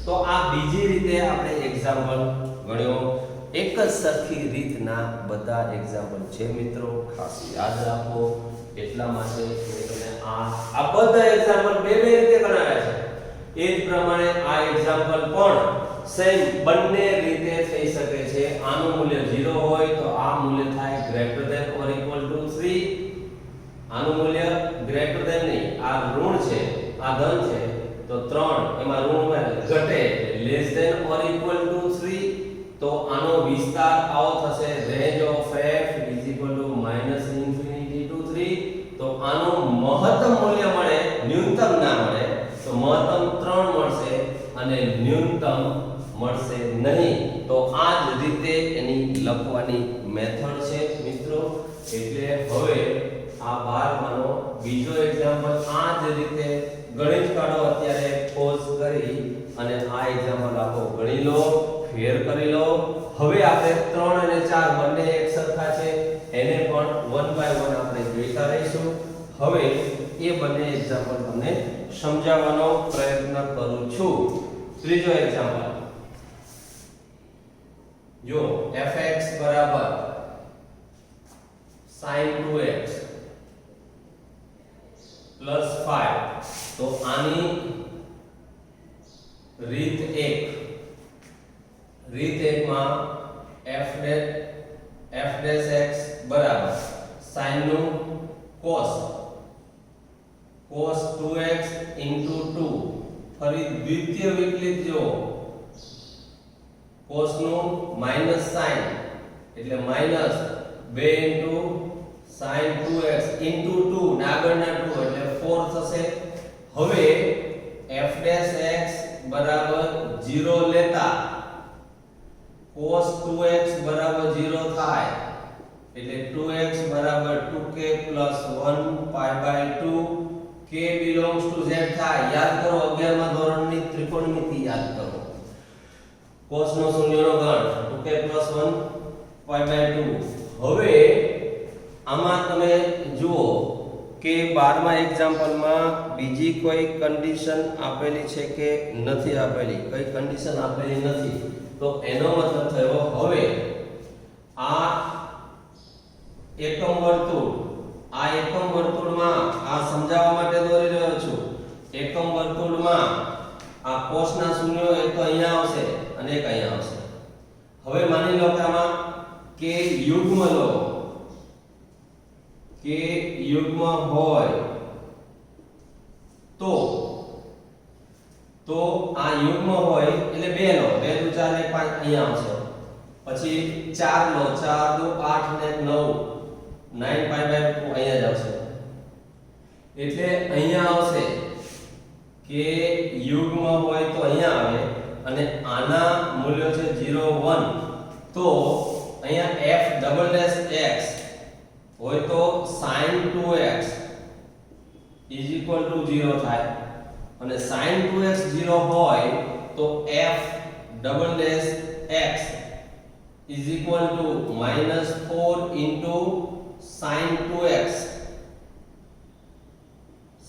તો આ બીજી રીતે આપણે એક્ઝામ્પલ ગણ્યો. એક જ સરખી રીતના બધા એક્ઝામ્પલ છે મિત્રો, ખાસ યાદ રાખો. એટલા માટે મેં તમને આ બધા એક્ઝામ્પલ બે રીતે ગણાવ્યા છે. એ જ પ્રમાણે આ એક્ઝામ્પલ પણ સેમ બંને રીતે થઈ શકે છે. આનું મૂલ્ય 0 હોય તો આ મૂલ્ય થાય greater than or equal to 3. આનું મૂલ્ય ગ્રેટર ધેન નહીં, આ ઋણ છે આ ધન છે તો 3 એમાં ઋણ ઘટે less than or equal to 3. તો આનો વિસ્તાર આવો થશે range of f is equal to -∞ to 3. તો આનું મહત્તમ મૂલ્ય મળે, ન્યૂનતમ ના મળે. તો મહત્તમ 3 મળશે અને ન્યૂનતમ મળશે નહીં. તો આ જ રીતે એની લખવાની મેથડ છે મિત્રો. એટલે હવે આ 12માંનો બીજો એક્ઝામ્પલ આ જ રીતે ગણિત કાઢો. અત્યારે પોઝ કરી અને આ એક્ઝામ્પલ આખો ગણી લો, ફેર કરી લો. હવે આપણે 3 અને 4 બંને એક સરખા છે એને પણ 1 બાય 1 આપણે જોઈતા રહીશું. હવે એ બંને એક્ઝામ્પલ તમને સમજાવવાનો પ્રયત્ન કરું છું. ત્રીજો એક્ઝામ્પલ જો fx બરાબર sin 2x plus 5 તો આની રીત 1 માં f dash x બરાબર sin નું cos 2x into 2. ફરી દ્વિતીય વિકલિત જો cos નું માઈનસ sin એટલે minus 2 into sin 2x into 2 ના આગળના 2 એટલે 4 થશે. હવે f dash x બરાબર 0 લેતા cos 2x બરાબર 0 થાય એટલે 2x બરાબર 2k plus 1 pi by 2 k belongs to z થાય. યાદ કરો 11મા ધોરણની ત્રિકોણમિતિ યાદ કરો. cos નો શૂન્યનો ગણ 2k plus 1 pi by 2. હવે આમાં તમે જુઓ કે 12મા એક્ઝામ્પલમાં બીજી કોઈ કન્ડિશન આપેલી છે કે નથી આપેલી? કઈ કન્ડિશન આપેલી નથી. તો એનો મતલબ થયો હવે આ એકમ વર્તુળમાં આ સમજાવવા માટે દોરી રહ્યો છું. એકમ વર્તુળમાં આ કોસના શૂન્યો એક તો અહીંયા આવશે અને એક અહીંયા આવશે. હવે માની લો કે આમાં કે યુગ્મ લો, કે યુગ્મ હોય તો આ યુગ્મ હોય એટલે 2 લો, 2 દુ 4 ને 5 અહીંયા આવશે. પછી 4 લો, 4 દુ 8 ને 9 9 pi by 2 અહીંયા જ આવશે. એટલે અહીંયા આવશે કે યુગ્મ હોય તો અહીંયા આવે અને આના મૂલ્યો છે 0 1 તો અહીંયા f ડબલ ડેશ x હોય તો sin 2x is equal two 0 થાય અને sin 2x 0 હોય તો f double dash x is equal two -4 into sin 2x.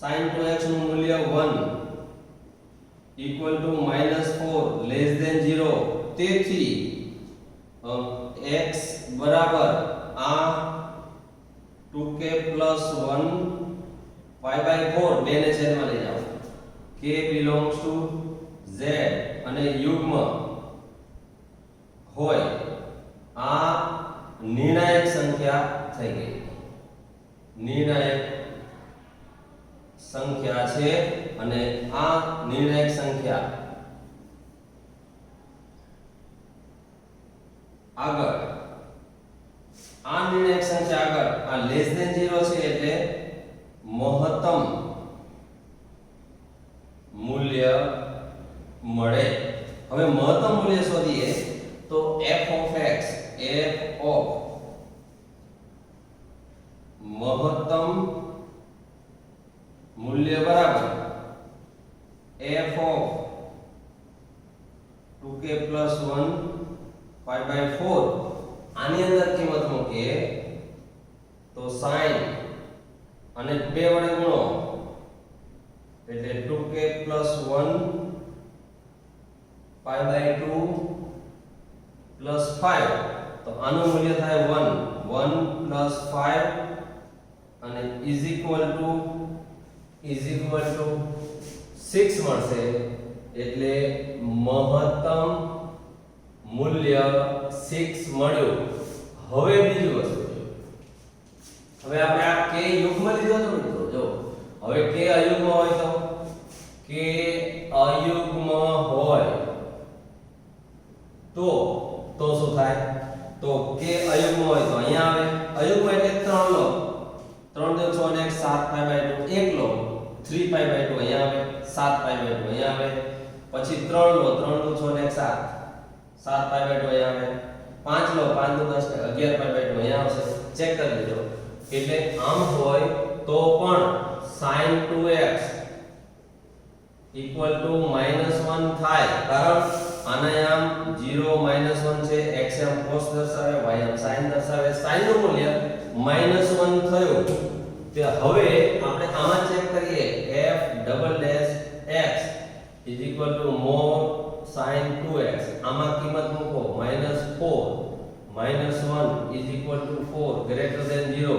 sin 2x નું મૂલ્ય 1 ઇક્વલ ટુ -4 લેસ ધેન 0. તેથી x બરાબર આ 2k plus 1 pi by 4 બે ને છેદમાં લઈ જાઓ. k belongs to z અને યુગ્મ હોય આ નિર્ણાયક સંખ્યા થઈ ગઈ. નિર્ણાયક સંખ્યા છે અને આ નિર્ણાયક સંખ્યા આગળ આ નિર્ણાયક સંખ્યા આગળ આ લેસ ધેન 0 છે એટલે મહત્તમ મૂલ્ય મળે. હવે મહત્તમ મૂલ્ય શોધીએ તો f of x મહત્તમ મૂલ્ય બરાબર f of 2k plus 1 pi by 4 આની અંદર કિંમત મૂકીએ તો sin અને 2 વડે ગુણો એટલે 2k plus 1 pi by 2 plus 5 તો આનું મૂલ્ય થાય 1 plus 5 અને is equal to 6 મળશે એટલે મહત્તમ મૂલ્ય 6 મળ્યું. હવે બીજી વસ્તુ હવે આપણે આ k યુગ્મ લીધો તો મિત્રો જો હવે k અયુગ્મ હોય તો k અયુગ્મ હોય તો શું થાય તો k અયુગ્મ હોય તો અહીંયા આવે અયુગ્મ એટલે 3 લો 3 દે 6 ને 7 pi by 2 1 law 3 pi by 2 અહીંયા આવે 7 pi by 2 અહીંયા આવે પછી 3 લો 3 દુ 6 ને 7 7 pi by 2 અહીંયા આવે 5 લો 5 દુ 10 ને 11 pi by 2 અહીંયા આવશે. ચેક કરી લેજો એટલે આમ હોય તો પણ sin 2x equal to -1 થાય કારણ આના આમ 0 -1 છે x આમ cos દર્શાવે y આમ sin દર્શાવે sin નું મૂલ્ય -1 થયું. તે હવે આપણે આમાં ચેક કરીએ f double dash x is equal to more sin 2x આમાં કિંમત મૂકો -4 -1 is equal to 4 greater than 0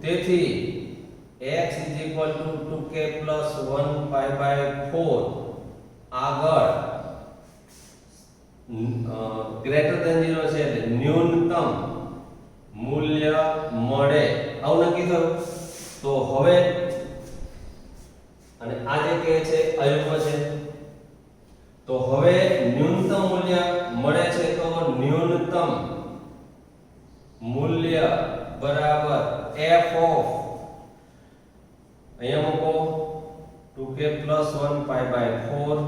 તેથી x is equal to 2k plus 1 pi by 4 આગળ greater than 0 છે એટલે ન્યૂનતમ મૂલ્ય મળે આવું નક્કી થયું. તો હવે અને આ જે કે છે અયુગ્મ છે તો હવે ન્યૂનતમ મૂલ્ય મળે છે તો ન્યૂનતમ મૂલ્ય બરાબર f of અહીંયા મૂકો 2k plus 1 pi by 4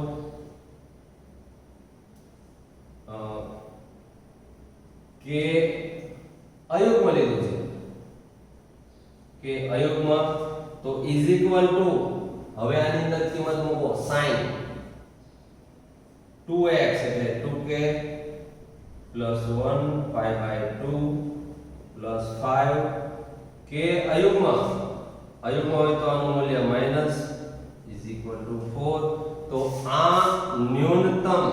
કે અયુગ્મ લીધું છે કે અયુગ્મ તો is equal to હવે આની અંદર કિંમત મૂકો sin 2x એટલે 2k plus 1 pi by 2 plus 5 કે અયુગ્મ હોય તો આનું મૂલ્ય માઈનસ is equal to 4 તો આ ન્યૂનતમ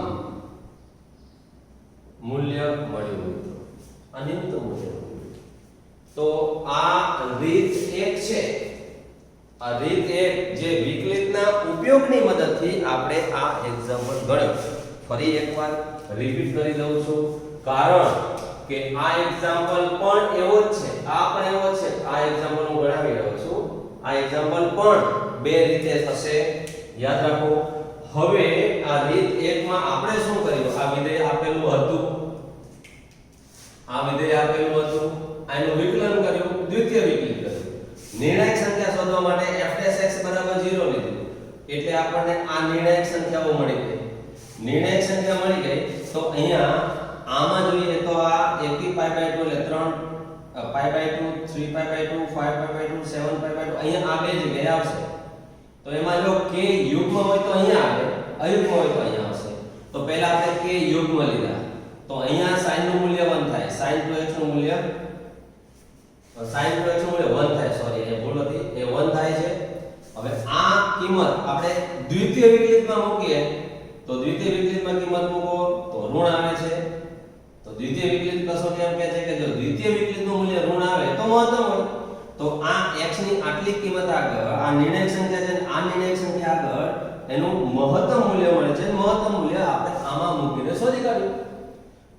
મૂલ્ય મળ્યું મિત્રો આ ન્યૂનતમ મૂલ્ય. તો આ રીત 1 છે. આ રીત 1 જે વિકલિતના ઉપયોગની મદદથી આપણે આ એક્ઝામ્પલ ગણ્યો. ફરી એકવાર રિપીટ કરી દઉં છું કારણ કે આ એક્ઝામ્પલ પણ એવો જ છે આ પણ એવો છે. આ એક્ઝામ્પલ હું ગણાવી રહ્યો છું. આ એક્ઝામ્પલ પણ બે રીતે થશે યાદ રાખો. હવે આ રીત 1 માં આપણે શું કર્યું આ વિધેય આપેલું હતું આનું વિકલન કર્યું દ્વિતીય વિકલિત કર્યું. નિર્ણાયક સંખ્યા શોધવા માટે f'(x) = 0 લીધું એટલે આપણને આ નિર્ણાયક સંખ્યાઓ મળી ગઈ. નિર્ણાયક સંખ્યા મળી ગઈ તો અહીંયા આમાં જોઈએ તો આ એકી પાઈ બાય 2 એટલે 3 pi by 2 3 pi by 2 5 pi by 2 7 pi by 2 અહીંયા આ બે જગ્યાએ આવશે તો એમાં જો k યુગ્મ હોય તો અહીંયા આવે અયુગ્મ હોય તો અહીંયા આવશે તો પહેલા આપણે k યુગ્મ લીધા તો અહીંયા sin નું મૂલ્ય 1 થાય sin 2x નું મૂલ્ય sin 2x નું મૂલ્ય 1 થાય સોરી એ ભૂલ હતી એ 1 થાય છે હવે આ કિંમત આપણે દ્વિતીય વિકલિતમાં મૂકીએ તો દ્વિતીય વિકલિતમાં કિંમત મૂકો તો ઋણ આવે છે તો દ્વિતીય વિકલિત કસોટી એમ કહે છે કે જો દ્વિતીય વિકલિતનું મૂલ્ય ઋણ આવે તો મહત્તમ હોય તો આ x ની આટલી કિંમત આગળ આ નિર્ણાયક સંખ્યા છે આ નિર્ણાયક સંખ્યા આગળ એનું મહત્તમ મૂલ્ય મળે છે મહત્તમ મૂલ્ય આપણે આમાં મૂકીને શોધી કાઢ્યું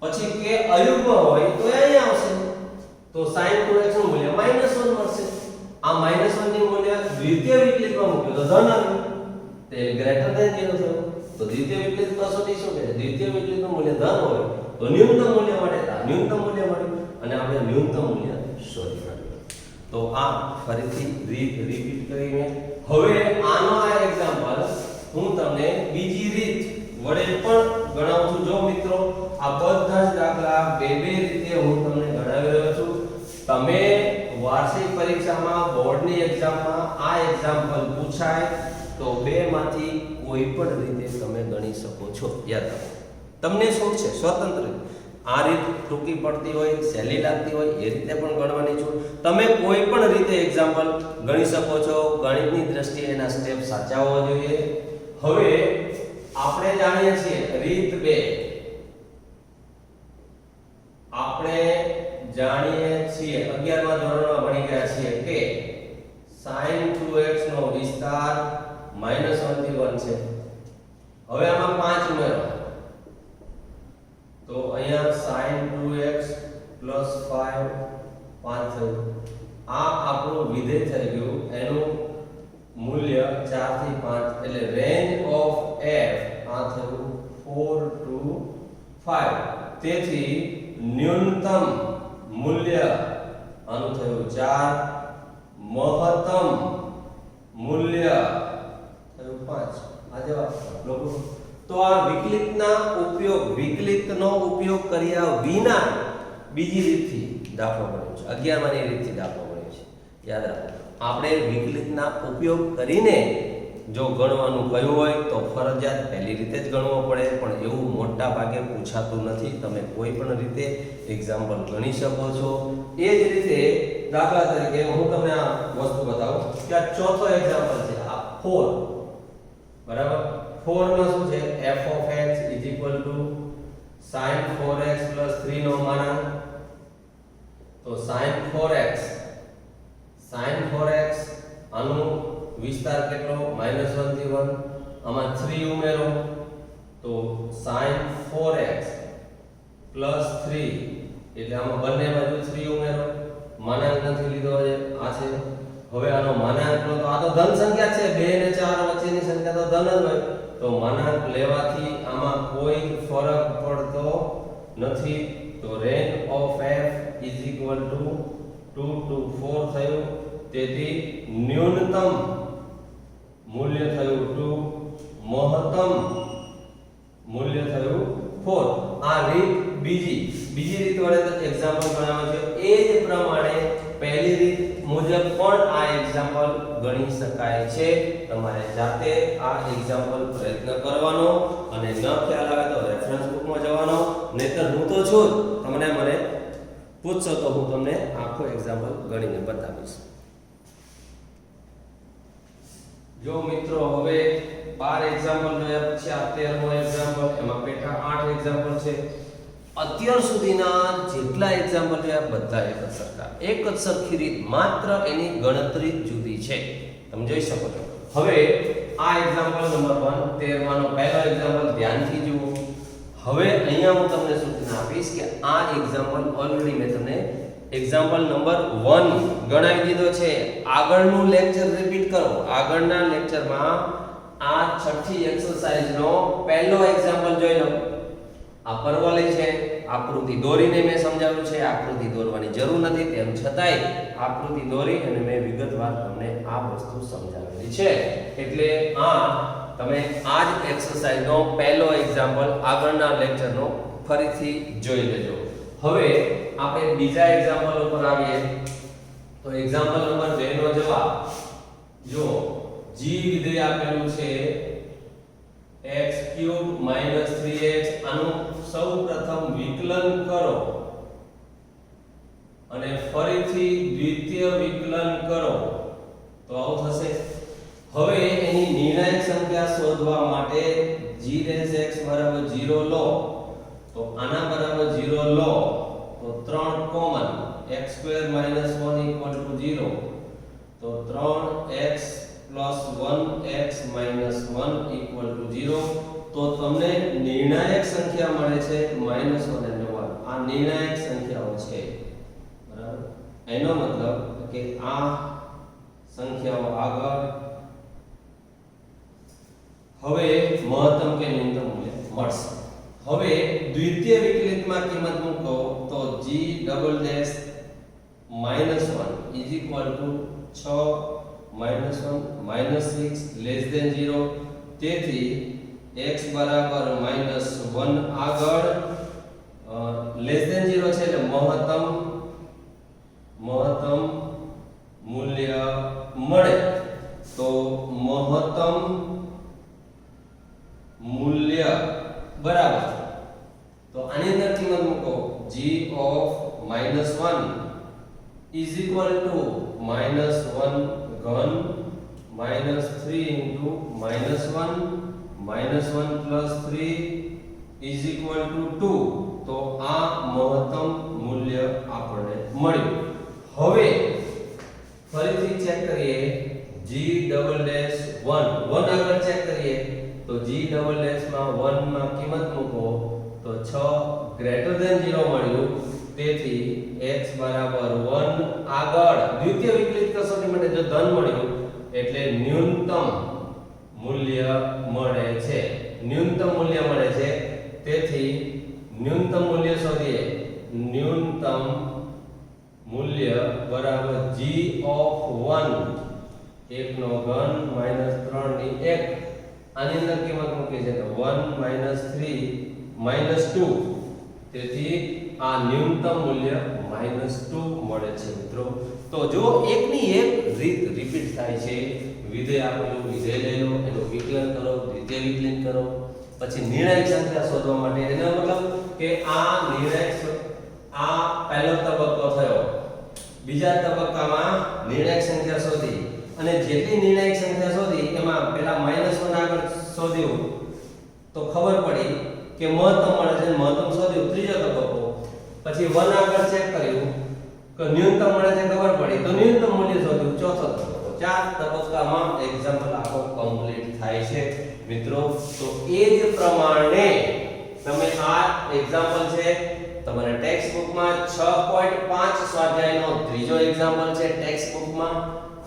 પછી કે અયુગ્મ હોય તો અહીંયા આવશે તો sin 2x નું મૂલ્ય -1 મળશે આ -1 ની મૂલ્ય દ્વિતીય વિકલિતમાં મૂક્યો તો ધન આવ્યું તે ગ્રેટર ધેન 0 થયું તો દ્વિતીય વિકલિત કસોટી શું કહે દ્વિતીય વિકલિતનું મૂલ્ય ધન હોય તો ન્યૂનતમ મૂલ્ય મળે તો ન્યૂનતમ મૂલ્ય મળ્યું અને આપણે ન્યૂનતમ મૂલ્ય શોધી કાઢ્યું તો આ ફરીથી રિપીટ કરીને હવે આનો આ એક્ઝામ્પલ હું તમને બીજી રીત વડે પણ ગણાવું છું જો મિત્રો આ બધા જ દાખલા બે રીતે હું તમને ગણાવી રહ્યો છું તમે વાર્ષિક પરીક્ષામાં બોર્ડની એક્ઝામમાં આ એક્ઝામ્પલ પૂછાય તો બેમાંથી કોઈ પણ રીતે તમે ગણી શકો છો યાદ રાખો તમને શું છે સ્વતંત્ર આ રીત ટૂંકી પડતી હોય સહેલી લાગતી હોય એ રીતે પણ ગણવાની છું તમે કોઈ પણ રીતે એક્ઝામ્પલ ગણી શકો છો ગણિતની દ્રષ્ટિએ એના સ્ટેપ સાચા હોવા જોઈએ હવે આપણે જાણીએ છીએ રીત 2 આપણે જાણીએ છીએ 11મા ધોરણમાં ભણી ગયા છીએ કે sin 2x નો વિસ્તાર -1 થી 1 છે હવે આમાં 5 ઉમેરો તો અહીંયા sin 2x 5 થયું આ આપણું વિધેય થઈ ગયું એનું મૂલ્ય 4 થી 5 એટલે રેન્જ ઓફ f આ થયું 4 to 5 તેથી ન્યૂનતમ મૂલ્ય આનું થયું 4 મહત્તમ મૂલ્ય થયું 5 આ જવાબ લોકો તો આ વિકલિતનો ઉપયોગ કર્યા વિના બીજી રીતથી દાખલો ગણ્યો છે 11માની રીતથી દાખલો ગણ્યો છે યાદ રાખો આપણે વિકલિતના ઉપયોગ કરીને જો ગણવાનું કહ્યું હોય તો ફરજિયાત પહેલી રીતે જ ગણવો પડે પણ એવું મોટા ભાગે પૂછાતું નથી તમે કોઈ પણ રીતે એક્ઝામ્પલ ગણી શકો છો એ જ રીતે દાખલા તરીકે હું તમને આ વસ્તુ બતાવું કે આ ચોથો એક્ઝામ્પલ છે આ 4 બરાબર 4 નો શું છે f of x sin 4x 3 નો માનાંક તો sin 4x આનું વિસ્તાર કેટલો -1 થી 1 આમાં 3 ઉમેરો તો sin 4x 3 એટલે આમાં બંને બાજુ 3 ઉમેરો માનાંક નથી લીધો છે આ છે હવે આનો માનાંકનો તો આ તો ધન સંખ્યા છે 2 અને 4 વચ્ચેની સંખ્યા તો ધન જ હોય તો માનાંક લેવાથી આમાં કોઈ ફરક પડતો નથી તો રેન્જ ઓફ f 2 to 4 થયું તેથી ન્યૂનતમ મૂલ્ય થયું 2 મહત્તમ મૂલ્ય થયું 4 આ રીત બીજી રીત વડે એક્ઝામ્પલ ગણાવે છે એ જ પ્રમાણે પહેલી રીત મુજબ પણ આ એક્ઝામ્પલ ગણી શકાય છે તમારે જાતે આ એક્ઝામ્પલ પ્રયત્ન કરવાનો અને ન ખ્યાલ આવે તો રેફરન્સ બુકમાં જવાનો નહીતર હું તો છું તમને મને પૂછશો તો હું તમને આખો એક્ઝામ્પલ ગણીને બતાવીશ જો મિત્રો હવે 12 એક્ઝામ્પલ જોયા પછી આ 13મો એક્ઝામ્પલ એમાં પેટા 8 એક્ઝામ્પલ છે અત્યાર સુધીના જેટલા એક્ઝામ્પલ જોયા બધા એક જ સરખી રીત માત્ર એની ગણતરી જુદી છે તમે જોઈ શકો છો હવે આ એક્ઝામ્પલ નંબર 1 13માનો પહેલો એક્ઝામ્પલ ધ્યાનથી જુઓ હવે અહીંયા હું તમને સૂચના આપીશ કે આ એક્ઝામ્પલ ઓલરેડી મેં તમને એક્ઝામ્પલ નંબર 1 ગણાવી દીધો છે આગળનું લેક્ચર રિપીટ કરો આગળના લેક્ચરમાં આ છઠ્ઠી એક્સરસાઇઝનો પહેલો એક્ઝામ્પલ જોઈ લો આ પરવલય છે આકૃતિ દોરીને મેં સમજાવ્યું છે આકૃતિ દોરવાની જરૂર નથી તેમ છતાંય આકૃતિ દોરી અને મેં વિગતવાર તમને આ વસ્તુ સમજાવેલી છે એટલે આ તમે આ જ એક્સરસાઇઝનો પહેલો એક્ઝામ્પલ આગળના લેક્ચરનો ફરીથી જોઈ લેજો. હવે આપણે બીજા એક્ઝામ્પલ ઉપર આવીએ. તો એક્ઝામ્પલ નંબર 2 નો જવાબ જો g વિધેય આપેલું છે x³ - 3x, આનું સૌપ્રથમ વિકલન કરો અને ફરીથી દ્વિતીય વિકલન કરો તો આવું થશે. હવે એની નિર્ણાયક સંખ્યા શોધવા માટે gx બરાબર 0 લો તો આના બરાબર 0 લો તો 3 કોમન x² - 1 = 0 તો 3x + 1x - 1 = 0 તો તમને નિર્ણાયક સંખ્યા મળે છે -1 અને 1. આ નિર્ણાયક સંખ્યાઓ છે બરાબર. એનો મતલબ કે આ સંખ્યાઓ આગળ હવે મહત્તમ કે ન્યૂનતમ મૂલ્ય મળશે. હવે દ્વિતીય વિકલિતમાં કિંમત મૂકો તો g ડબલ ડેશ -1 = 6 -1 -6 <0. તેથી x બરાબર -1 આગળ <0 છે એટલે મહત્તમ મૂલ્ય મળે. તો મહત્તમ મૂલ્ય બરાબર તો આની અંદર કિંમત મૂકો g of -1 is equal to -1 ઘન -3 into -1 + 3 is equal to 2. તો આ મહત્તમ મૂલ્ય આપણને મળ્યું. હવે ફરીથી ચેક કરીએ g ડબલ ડેશ 1 આગળ ચેક કરીએ તો g ડબલ ડેશ માં 1 માં કિંમત મૂકો તો 6 <0 મળ્યું. તેથી x બરાબર 1 આગળ દ્વિતીય વિકલિત કસોટી માટે જો ધન મળ્યું એટલે ન્યૂનતમ મૂલ્ય મળે છે. તેથી ન્યૂનતમ મૂલ્ય શોધીએ. ન્યૂનતમ મૂલ્ય બરાબર g of 1 1 નો ઘન -3 ની 1. આની અંદર કિંમત મૂકી છે તો 1 -3 -2. તેથી આ ન્યૂનતમ મૂલ્ય -2 મળે છે મિત્રો. તો જો એકની એક રીત રિપીટ થાય છે, વિધેય આપેલું વિધેય લઈ લો, એનું વિકલન કરો, દ્વિતીય વિકલન કરો, પછી નિર્ણાયક સંખ્યા શોધવા માટે એનો મતલબ કે આ પહેલો તબક્કો થયો. બીજા તબક્કામાં નિર્ણાયક સંખ્યા શોધી અને જેટલી નિર્ણાયક સંખ્યા શોધી એમાં પહેલા -1 આગળ શોધ્યું તો ખબર પડી કે મહત્તમ મળે છે. મહત્તમ શોધ્યું ત્રીજો તબક્કો, પછી 1 આગળ ચેક કર્યું કે ન્યૂનતમ મળે છે ખબર પડી તો ન્યૂનતમ મૂલ્ય શોધ્યું ચોથો તબક્કો. 4 તબક્કામાં એક્ઝામ્પલ આખો કમ્પ્લીટ થાય છે મિત્રો. તો એ જ પ્રમાણે તમે આ એક્ઝામ્પલ છે તમારા ટેક્સ્ટ બુકમાં 6.5 સ્વાધ્યાયનો ત્રીજો એક્ઝામ્પલ છે ટેક્સ્ટ બુકમાં.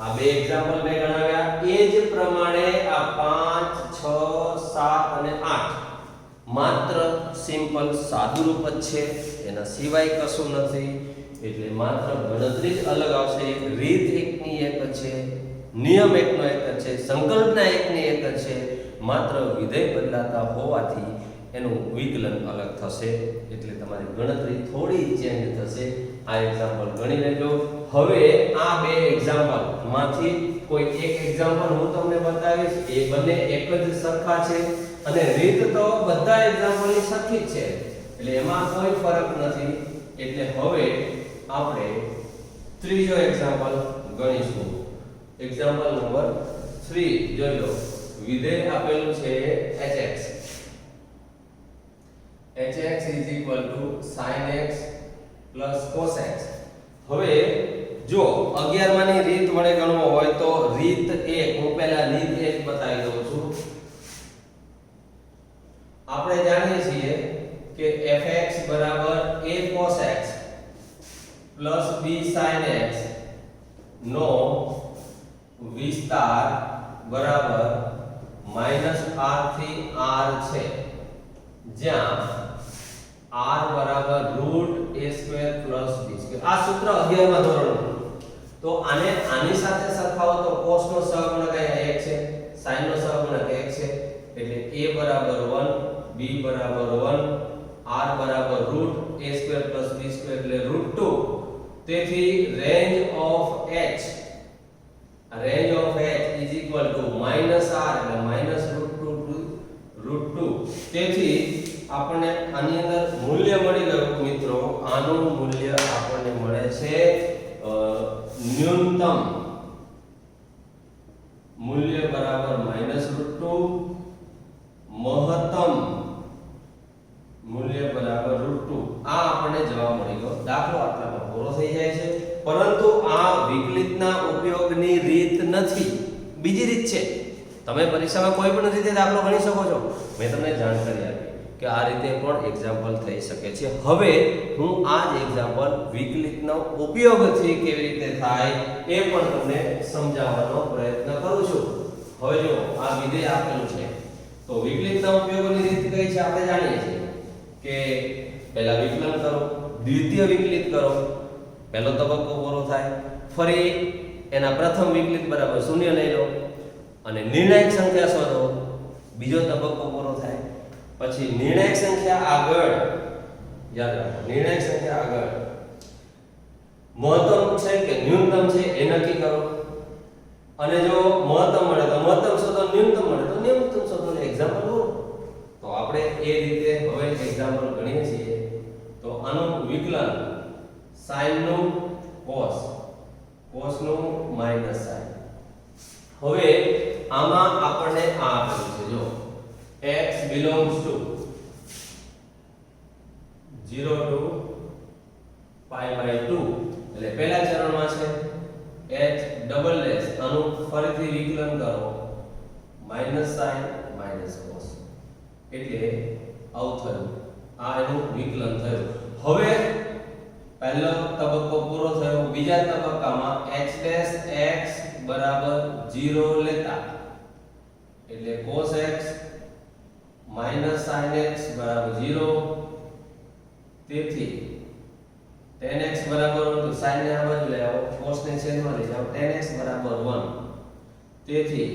આ બે એક્ઝામ્પલ મેં ગણાવ્યા. એ જ પ્રમાણે આ 5 6 7 અને 8 માત્ર સિમ્પલ સાદુરૂપ જ છે, એના સિવાય કશું નથી. એટલે માત્ર ગણતરી જ અલગ આવશે. રીત એકની એક જ છે, નિયમ એકનો એક જ છે, સંકલ્પના એકની એક જ છે. માત્ર વિધેય બદલાતા હોવાથી એનું વિકલન અલગ થશે. એટલે તમારી ગણતરી થોડી ચેન્જ થશે. આ એક્ઝામ્પલ ગણી લેજો. હવે આ બે એક્ઝામ્પલ માંથી કોઈ એક એક્ઝામ્પલ હું તમને બતાવીશ. એ બંને એક જ સરખા છે અને રીત તો બધા એક્ઝામ્પલની સરખી જ છે, એટલે એમાં કોઈ ફરક નથી. એટલે હવે આપણે ત્રીજો એક્ઝામ્પલ ગણીશું. એક્ઝામ્પલ નંબર 3 જોઈ લો. વિધેય આપેલું છે hx. hx is equal to sin x plus cos x. હવે જો 11 માની રીત વડે ગણવો હોય તો રીત 1 હું પહેલા રીત 1 બતાવી દઉં છું. આપણે જાણીએ છીએ કે fx બરાબર a cos x plus b sin x નો વિસ્તાર બરાબર -r થી r છે, જ્યાં r બરાબર √a² + b². આ સૂત્ર 11 માં ધોરણનું. તો આને આની સાથે સરખાવો તો cos નો સહગુણક અહીંયા 1 છે, sin નો સહગુણક 1 છે. એટલે a બરાબર 1, b બરાબર 1, r બરાબર of h is equal two -r એટલે -√2 તેથી આપણને આની અંદર મૂલ્ય મળી ગયું મિત્રો. આનું મૂલ્ય આપણને મળે છે ન્યૂનતમ મૂલ્ય બરાબર -√2, મહત્તમ મૂલ્ય બરાબર √2. આ આપણને જવાબ મળી ગયો. દાખલો આટલામાં પૂરો થઈ જાય છે. પરંતુ આ વિકલિતના ઉપયોગની રીત નથી, બીજી રીત છે. તમે પરીક્ષામાં કોઈ પણ રીતે દાખલો ગણી શકો છો. મેં તમને જાણકારી આપી કે આ રીતે પણ એક્ઝામ્પલ થઈ શકે છે. હવે હું આ જ એક્ઝામ્પલ વિકલિતનો ઉપયોગથી કેવી રીતે થાય એ પણ તમને સમજાવવાનો પ્રયત્ન કરું છું. હવે જો આ વિધેય આપેલું છે તો વિકલિતના ઉપયોગની રીત કઈ છે આપણે જાણીએ છીએ કે પહેલા વિકલન કરો, દ્વિતીય વિકલિત કરો, પહેલો તબક્કો પૂરો થાય, ફરી એના પ્રથમ વિકલિત બરાબર 0 લઈ લો અને નિર્ણાયક સંખ્યા શોધો, બીજો તબક્કો પૂરો થાય, પછી નિર્ણાયક સંખ્યા આગળ, યાદ રાખો નિર્ણાયક સંખ્યા આગળ મહત્તમ છે કે ન્યૂનતમ છે એ નક્કી કરો અને જો મહત્તમ મળે તો મહત્તમ શોધો, ન્યૂનતમ મળે તો ન્યૂનતમ શોધો. એક્ઝામ્પલ લો તો આપણે એ રીતે હવે એક્ઝામ્પલ ગણીએ છીએ. તો આનું વિકલન sin નું cos, cos નું માઈનસ sin. હવે આમાં આપણને આ આપેલું છે જો x belongs to 0 to π/2 એટલે પહેલા ચરણમાં છે h ડબલ ડેશ આનું ફરીથી વિકલન કરો -sin -cos એટલે આવું થયું. આ એનું વિકલન થયું. હવે પહેલો તબક્કો પૂરો થયો. બીજા તબક્કામાં h ડેશ x બરાબર 0 લેતા એટલે cos x minus sin x બરાબર 0. તેથી tan x બરાબર તો sin ને આ બાજુ લઈ આવો, cos ને છેદમાં લઈ જાઓ, tan x બરાબર 1. તેથી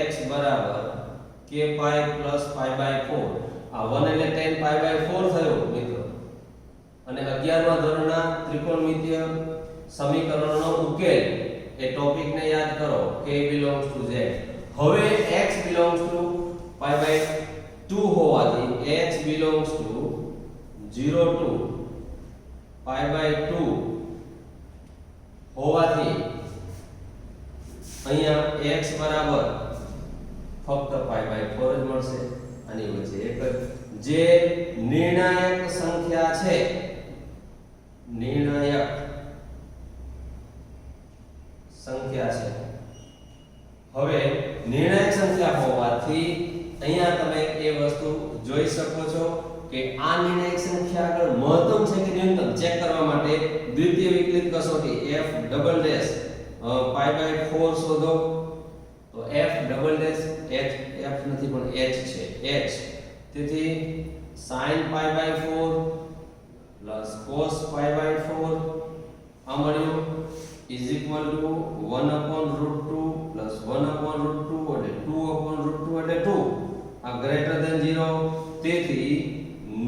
x બરાબર k pi plus pi/4. આ 1 એટલે tan pi/4 થયો મિત્રો. અને 11મા ધોરણના ત્રિકોણમિતિય સમીકરણનો ઉકેલ એ ટોપિકને યાદ કરો k belongs to z. હવે x belongs to pi/2 હોવાથી x belongs to 0 to pi/2 હોવાથી અહીંયા x બરાબર ફક્ત pi/4 જ મળશે. આની વચ્ચે એક જે નિર્ણાયક સંખ્યા છે, નિર્ણાયક સંખ્યા છે. હવે નિર્ણાયક સંખ્યા હોવાથી અહીંયા તમે એ વસ્તુ જોઈ શકો છો કે આ નિર્ણાયક સંખ્યા આગળ મહત્તમ છે કે ન્યૂનતમ ચેક કરવા માટે દ્વિતીય વિકલિત કસોટી f ડબલ ડેશ pi/4 શોધો. તો f ડબલ ડેશ f નથી પણ h છે, h. તેથી sin pi/4 plus cos pi/4 આ મળ્યું is equal to 1/√2 plus 1/√2 એટલે 2/√2 એટલે 2. આ greater than 0. તેથી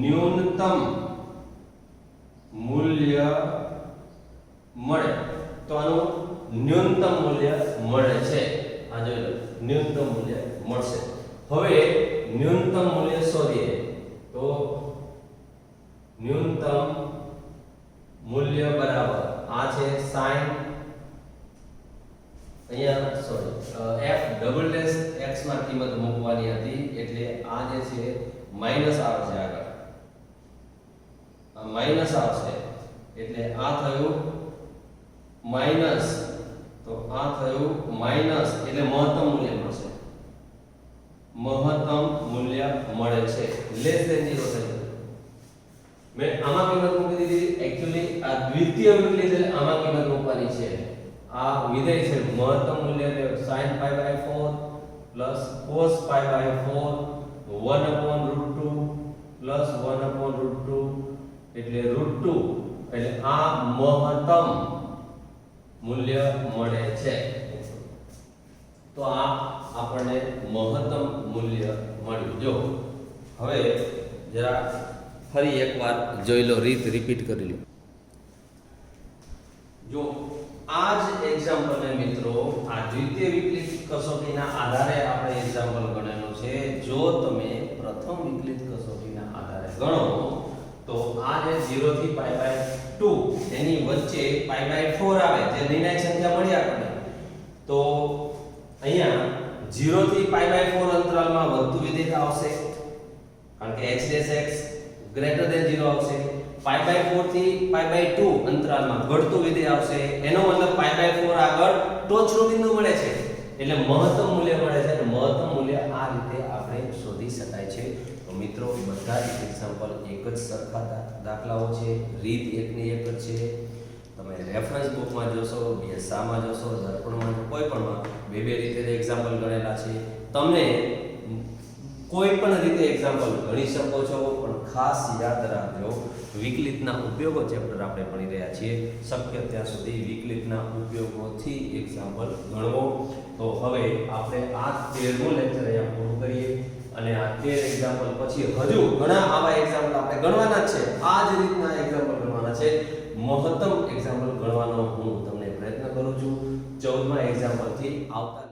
ન્યૂનતમ મૂલ્ય મળે. તો આનું ન્યૂનતમ મૂલ્ય મળે છે. આ જોઈ લો ન્યૂનતમ મૂલ્ય મળશે. હવે ન્યૂનતમ મૂલ્ય શોધીએ તો ન્યૂનતમ મૂલ્ય બરાબર આ છે sin અહીંયા sorry f double dash x માં કિંમત મૂકવાની હતી એટલે આ જે છે માઈનસ આવશે આગળ. આ માઈનસ આવશે એટલે આ થયું માઈનસ. તો આ થયું માઈનસ એટલે મહત્તમ મૂલ્ય મળશે. મહત્તમ મૂલ્ય મળે છે. લેસ ધેન 0 થઈ ગયું. મેં આમાં કિંમત મૂકી દીધી. એક્ચ્યુઅલી આ દ્વિતીય વિકલિત એટલે આમાં કિંમત મૂકવાની છે. આ વિધેય છે મહત્તમ મૂલ્ય એટલે sin pi/4 plus cos pi/4 1/√2 plus 1/√2 એટલે √2 એટલે આ મહત્તમ મૂલ્ય મળે છે. તો આ આપણને મહત્તમ મૂલ્ય મળ્યું. જો હવે જરા ફરી એકવાર જોઈ લો, રીત રિપીટ કરી લો. જો આ જ એક્ઝામ્પલ ને મિત્રો આ દ્વિતીય વિકલિત કસોટીના આધારે આપણે એક્ઝામ્પલ ગણેલું છે. જો તમે પ્રથમ વિકલિત કસોટીના આધારે ગણો તો આ જે 0 થી π/2 એની વચ્ચે π/4 આવે જે નિર્ણાયક સંખ્યા મળી આપણને. તો અહીંયા 0 થી π/4 અંતરાલમાં વધતું વિધેય આવશે કારણ કે h' ગ્રેટર ધેન 0 આવશે. π/4 થી π/2 અંતરાલમાં ઘટતું વિધેય આવશે. એનો મતલબ π/4 આગળ ટોચનું બિંદુ મળે છે એટલે મહત્તમ મૂલ્ય મળે છે અને મહત્તમ મૂલ્ય આ રીતે આપણે શોધી શકાય છે. તો મિત્રો બધા જ એક્ઝામ્પલ એક જ સરખા દાખલાઓ છે, રીત એકની એક જ છે. તમે રેફરન્સ બુકમાં જોશો, બીએસઆમાં જોશો, દર્પણમાં કોઈ પણમાં બે રીતે એક્ઝામ્પલ ગણેલા છે. તમને કોઈ પણ રીતે એક્ઝામ્પલ ગણી શકો છો, પણ ખાસ યાદ રાખજો વિકલિતના ઉપયોગો ચેપ્ટર આપણે ભણી રહ્યા છીએ. શક્ય ત્યાં સુધી વિકલિતના ઉપયોગોથી એક્ઝામ્પલ ગણવો. તો હવે આપણે આ 13મો લેક્ચર અહીંયા પૂરું કરીએ અને આ 13 એક્ઝામ્પલ પછી હજુ ઘણા આવા એક્ઝામ્પલ આપણે ગણવાના છે. આ જ રીતના એક્ઝામ્પલ ગણવાના છે. મહત્તમ એક્ઝામ્પલ ગણવાનો હું તમને પ્રયત્ન કરું છું. 14મા એક્ઝામ્પલથી આવતા